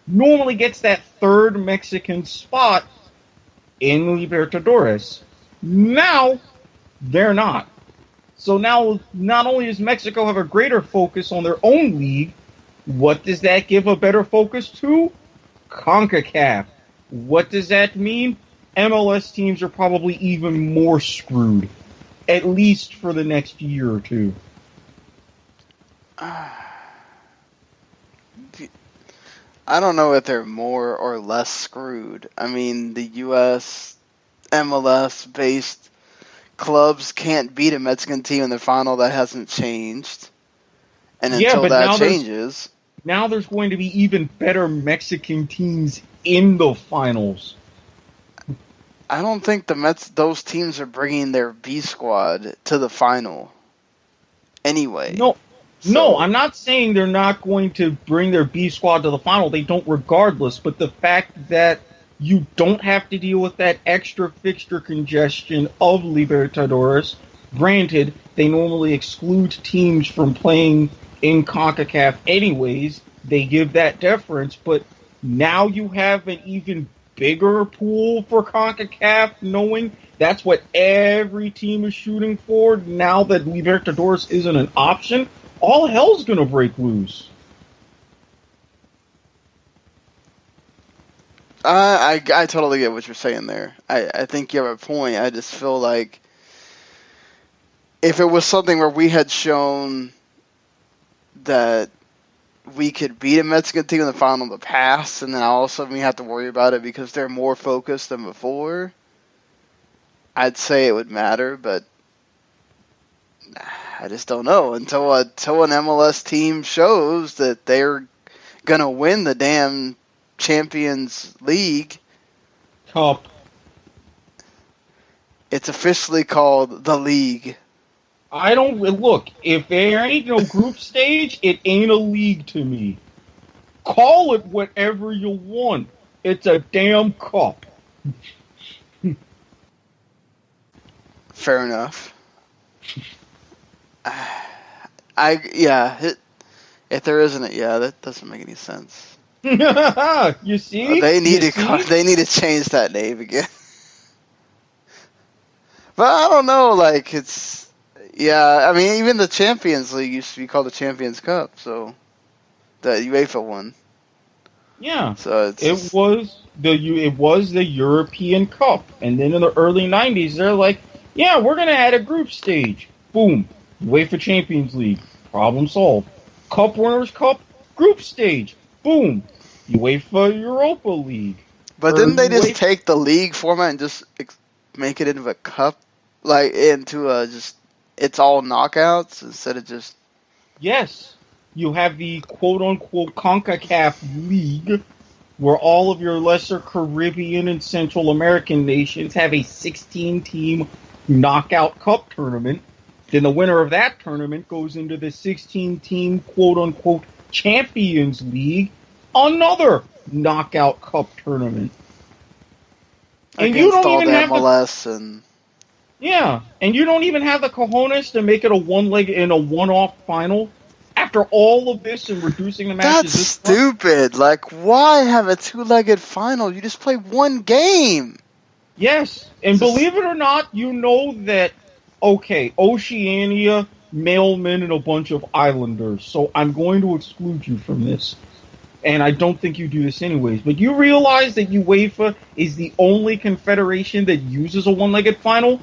normally gets that third Mexican spot in Libertadores. Now, they're not. So now, not only does Mexico have a greater focus on their own league, what does that give a better focus to? CONCACAF. What does that mean? MLS teams are probably even more screwed, at least for the next year or two. I don't know if they're more or less screwed. I mean, the U.S. MLS-based clubs can't beat a Mexican team in the final. That hasn't changed. And until that changes... Now there's going to be even better Mexican teams in the finals. I don't think those teams are bringing their B squad to the final. Anyway. No, I'm not saying they're not going to bring their B squad to the final. They don't regardless. But the fact that you don't have to deal with that extra fixture congestion of Libertadores, granted, they normally exclude teams from playing in CONCACAF anyways. They give that deference, but now you have an even bigger pool for CONCACAF, knowing that's what every team is shooting for. Now that Libertadores isn't an option, all hell's gonna break loose. I totally get what you're saying there. I think you have a point. I just feel like if it was something where we had shown that we could beat a Mexican team in the final in the past, and then all of a sudden we have to worry about it because they're more focused than before, I'd say it would matter, but I just don't know. Until an MLS team shows that they're going to win the damn Champions League Cup. It's officially called the League. I don't look. If there ain't no group stage, it ain't a league to me. Call it whatever you want. It's a damn cup. Fair enough. If there isn't it, that doesn't make any sense. You see? They need to change that name again. But I don't know. Like it's. Yeah, I mean, even the Champions League used to be called the Champions Cup, so the UEFA one. Yeah, so it was the European Cup, and then in the early '90s, they're like, "Yeah, we're gonna add a group stage." Boom, UEFA Champions League, problem solved. Cup Winners' Cup, group stage. Boom, UEFA Europa League. But didn't they just take the league format and just make it into a cup, like into a just? It's all knockouts instead of just... Yes. You have the quote-unquote CONCACAF League, where all of your lesser Caribbean and Central American nations have a 16-team knockout cup tournament. Then the winner of that tournament goes into the 16-team quote-unquote Champions League, another knockout cup tournament. And you don't even have MLS and... Yeah, and you don't even have the cojones to make it a one-off final after all of this and reducing the matches. That's stupid. Like, why have a two-legged final? You just play one game. Yes, and believe it or not, you know that, okay, Oceania, mailmen, and a bunch of islanders, so I'm going to exclude you from this. And I don't think you do this anyways, but you realize that UEFA is the only confederation that uses a one-legged final?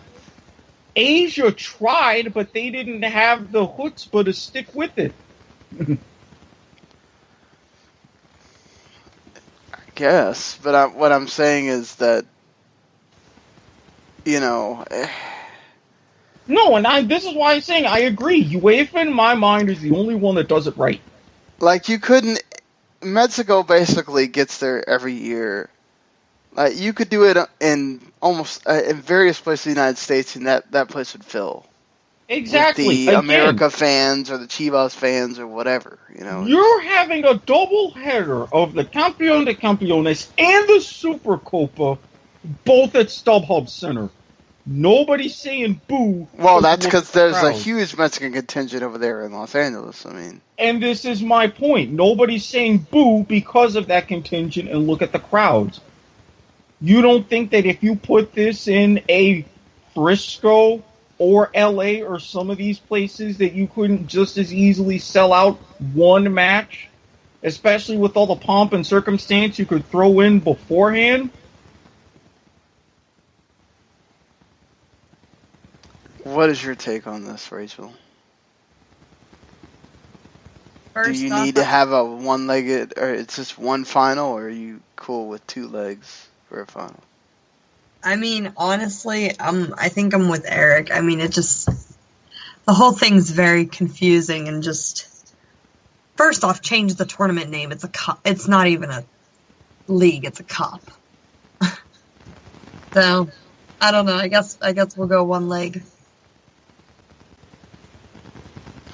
Asia tried, but they didn't have the chutzpah to stick with it. I guess, but what I'm saying is that, you know... No, and this is why I'm saying I agree. UEFA, in my mind, is the only one that does it right. Like, you couldn't... Mexico basically gets there every year. You could do it in almost in various places in the United States, and that place would fill. Exactly. With the America fans or the Chivas fans or whatever, you know. You're having a double header of the Campeón de Campeones and the Supercopa, both at StubHub Center. Nobody's saying boo. Well, that's because there's a huge Mexican contingent over there in Los Angeles, I mean. And this is my point. Nobody's saying boo because of that contingent, and look at the crowds. You don't think that if you put this in a Frisco or LA or some of these places that you couldn't just as easily sell out one match? Especially with all the pomp and circumstance you could throw in beforehand? What is your take on this, Rachel? Do you need to have a one-legged, or it's just one final, or are you cool with two legs for a final? I mean, honestly, I think I'm with Erik. I mean, the whole thing's very confusing and just, first off, change the tournament name. It's a cup. It's not even a league. It's a cup. So, I don't know. I guess we'll go one leg.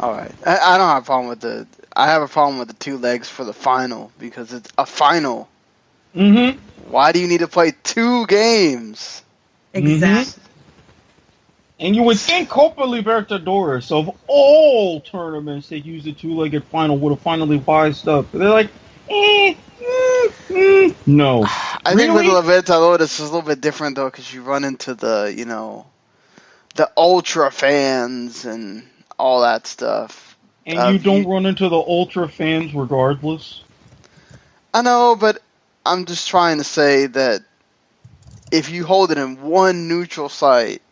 All right. I don't have a problem with I have a problem with the two legs for the final because it's a final. Mm-hmm. Why do you need to play two games? Exactly. Mm-hmm. And you would think Copa Libertadores, of all tournaments that use a two-legged final, would have finally wised up. But they're like, no. I think with Libertadores, it's a little bit different, though, because you run into the ultra fans and all that stuff. And you don't run into the ultra fans regardless? I know, but I'm just trying to say that if you hold it in one neutral site,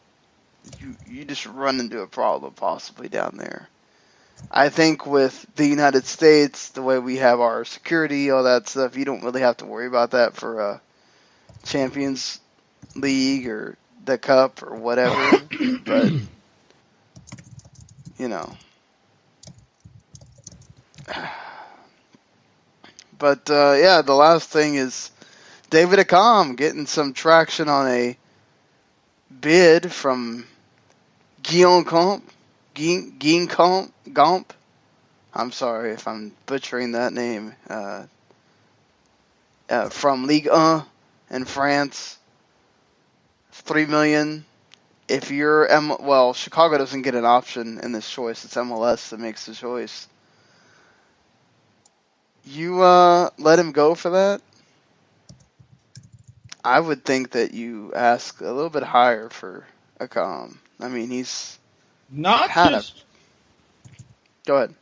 you just run into a problem possibly down there. I think with the United States, the way we have our security, all that stuff, you don't really have to worry about that for a Champions League or the Cup or whatever. But, But, yeah, the last thing is David Accam getting some traction on a bid from Gomp. I'm sorry if I'm butchering that name. From Ligue 1 in France. $3 million. If you're Chicago doesn't get an option in this choice. It's MLS that makes the choice. You let him go for that? I would think that you ask a little bit higher for Accam. I mean, he's not just. Go ahead.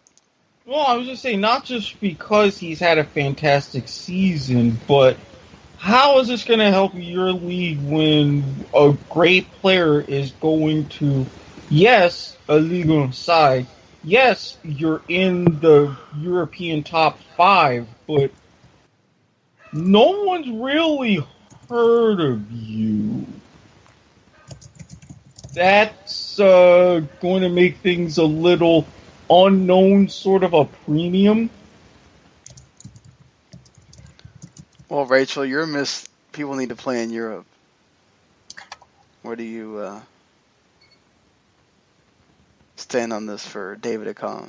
Well, I was just saying, not just because he's had a fantastic season, but how is this going to help your league when a great player is going to, yes, a league on side, yes, you're in the European top 5, but no one's really heard of you. That's going to make things a little unknown, sort of a premium. Well, Rachel, you're people need to play in Europe. Where do you stand on this for David Accam?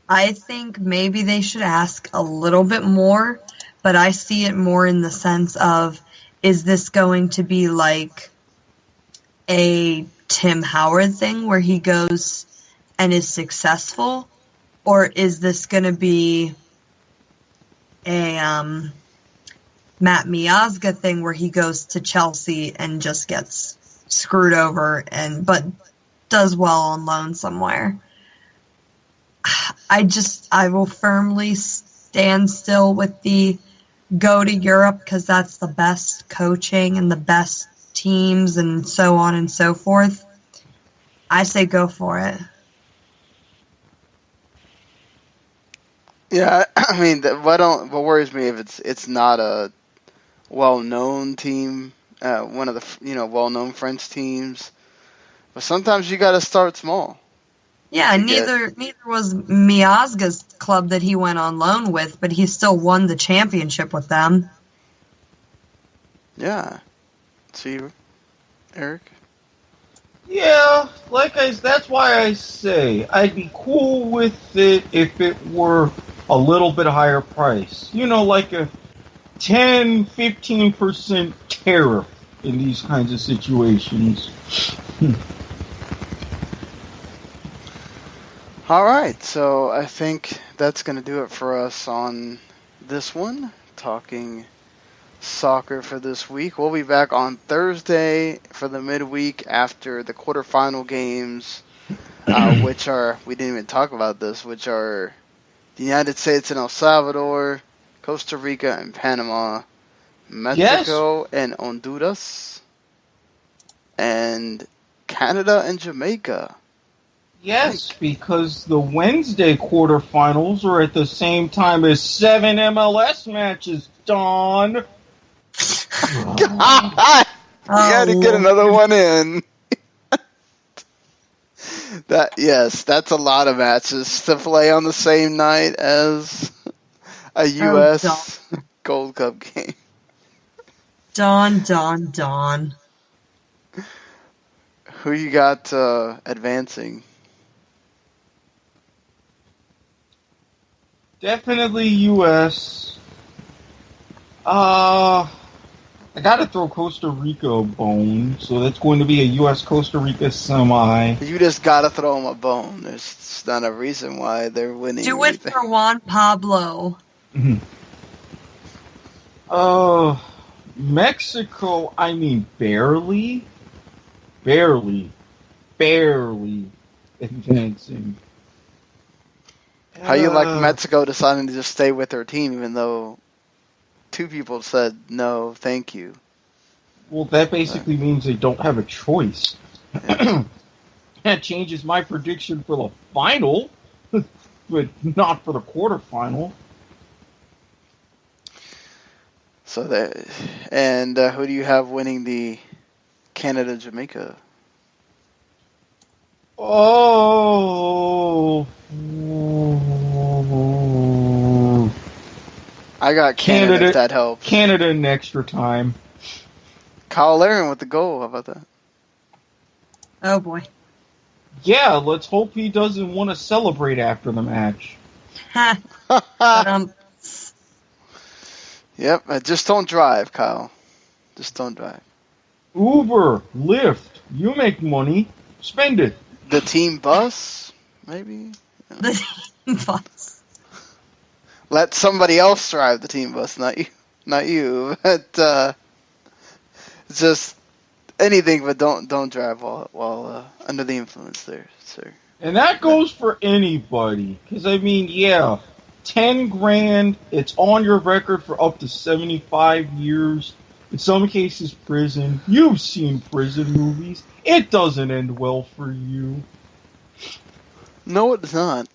I think maybe they should ask a little bit more, but I see it more in the sense of, is this going to be like a Tim Howard thing where he goes and is successful, or is this going to be a Matt Miazga thing where he goes to Chelsea and just gets screwed over but does well on loan somewhere? I will firmly stand still with the go to Europe because that's the best coaching and the best teams and so on and so forth. I say go for it. Yeah, I mean, what worries me if it's not a well-known team, one of the well-known French teams. But sometimes you got to start small. Yeah, neither was Miazga's club that he went on loan with, but he still won the championship with them. Yeah. See, Erik? Yeah, that's why I say I'd be cool with it if it were a little bit higher price. Like a 10-15% tariff in these kinds of situations. All right, so I think that's going to do it for us on this one, talking soccer for this week. We'll be back on Thursday for the midweek after the quarterfinal games, which are, we didn't even talk about this, which are the United States and El Salvador, Costa Rica and Panama, Mexico and Honduras, and Canada and Jamaica. Yes, because the Wednesday quarterfinals are at the same time as 7 MLS matches, Don. God! You gotta get another one in. That's a lot of matches to play on the same night as a U.S. Gold Cup game. Don. Who you got advancing? Definitely U.S. I gotta throw Costa Rica a bone, so that's going to be a U.S.-Costa Rica semi. You just gotta throw them a bone. There's not a reason why they're winning. Do it for Juan Pablo. Mexico, I mean, barely advancing. How you like Mexico deciding to just stay with their team even though 2 people said no, thank you? Well, that basically means they don't have a choice. That changes my prediction for the final, but not for the quarterfinal. So who do you have winning the Canada-Jamaica? Oh, I got Canada if that helps. Canada in extra time. Cyle Larin with the goal. How about that? Oh, boy. Yeah, let's hope he doesn't want to celebrate after the match. Yep, just don't drive, Kyle. Just don't drive. Uber, Lyft, you make money. Spend it. The team bus, maybe? The team bus. Let somebody else drive the team bus, not you. But just anything, but don't drive while under the influence there, sir. And that goes for anybody. Because, I mean, yeah, 10 grand, it's on your record for up to 75 years. In some cases, prison. You've seen prison movies. It doesn't end well for you. No, it does not.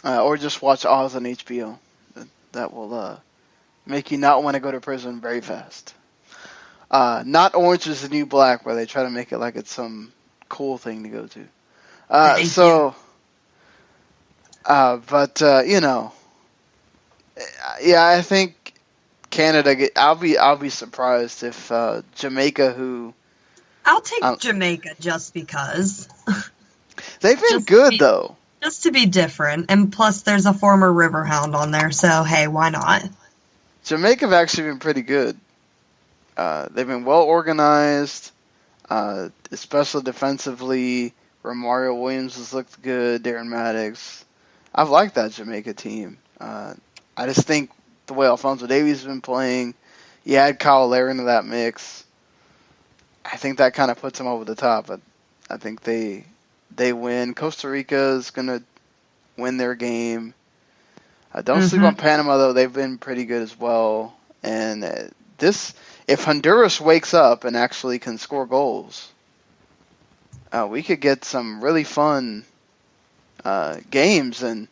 Or just watch Oz on HBO. That will make you not want to go to prison very fast. Not Orange is the New Black, where they try to make it like it's some cool thing to go to. Yeah, I think Canada. I'll be surprised if Jamaica, I'll take Jamaica just because. They've been good though. Just to be different, and plus there's a former Riverhound on there, so hey, why not? Jamaica have actually been pretty good. They've been well organized, especially defensively. Romario Williams has looked good. Darren Maddox. I've liked that Jamaica team. I just think the way Alphonso Davies has been playing, you add Cyle Larin to that mix, I think that kind of puts them over the top. But I think they win. Costa Rica is going to win their game. Don't sleep on Panama, though. They've been pretty good as well. And if Honduras wakes up and actually can score goals, we could get some really fun games. And,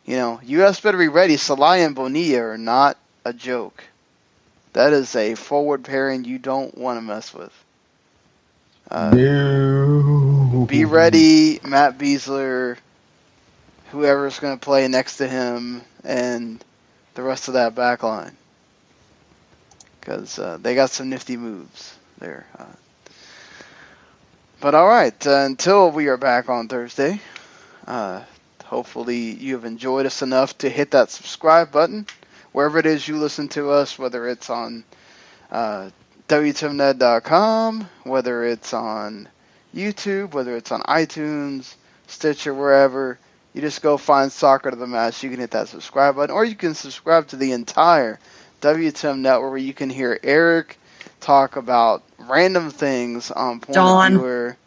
U.S. better be ready. Celaya and Bonilla are not a joke. That is a forward pairing you don't want to mess with. No. Be ready, Matt Beasler, whoever's going to play next to him, and the rest of that back line. Because they got some nifty moves there. But all right, until we are back on Thursday, hopefully you have enjoyed us enough to hit that subscribe button wherever it is you listen to us, whether it's on WTMNet.com, whether it's on YouTube, whether it's on iTunes, Stitcher, wherever. You just go find Soccer to the Match. You can hit that subscribe button, or you can subscribe to the entire W2M Network, where you can hear Erik talk about random things on Point Dawn. of Viewer.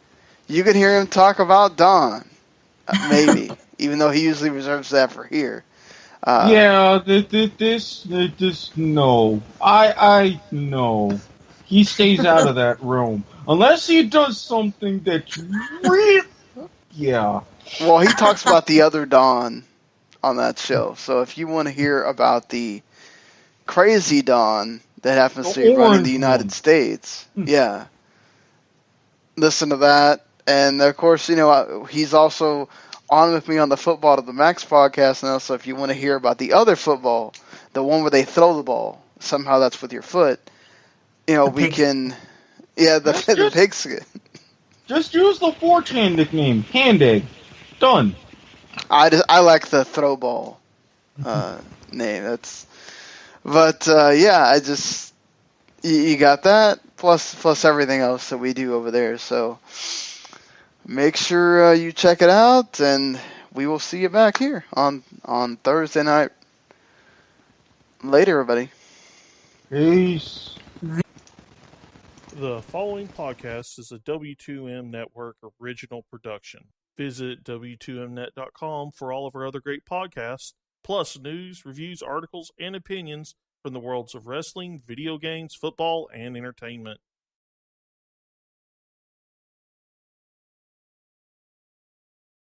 You can hear him talk about Dawn, maybe, even though he usually reserves that for here. No. No. He stays out of that room. Unless he does something that's real. Yeah. Well, he talks about the other Dawn on that show. So if you want to hear about the crazy Dawn that happens to be running the United States, yeah, listen to that. And of course, he's also on with me on the Football to the Max podcast now. So if you want to hear about the other football, the one where they throw the ball, somehow that's with your foot, we can, the pigskin. Just use the 4chan nickname, Hand Egg. Done. I like the throw ball name. You got that plus everything else that we do over there. So make sure you check it out, and we will see you back here on Thursday night. Later, everybody. Peace. The following podcast is a W2M Network original production. Visit W2Mnet.com for all of our other great podcasts, plus news, reviews, articles, and opinions from the worlds of wrestling, video games, football, and entertainment.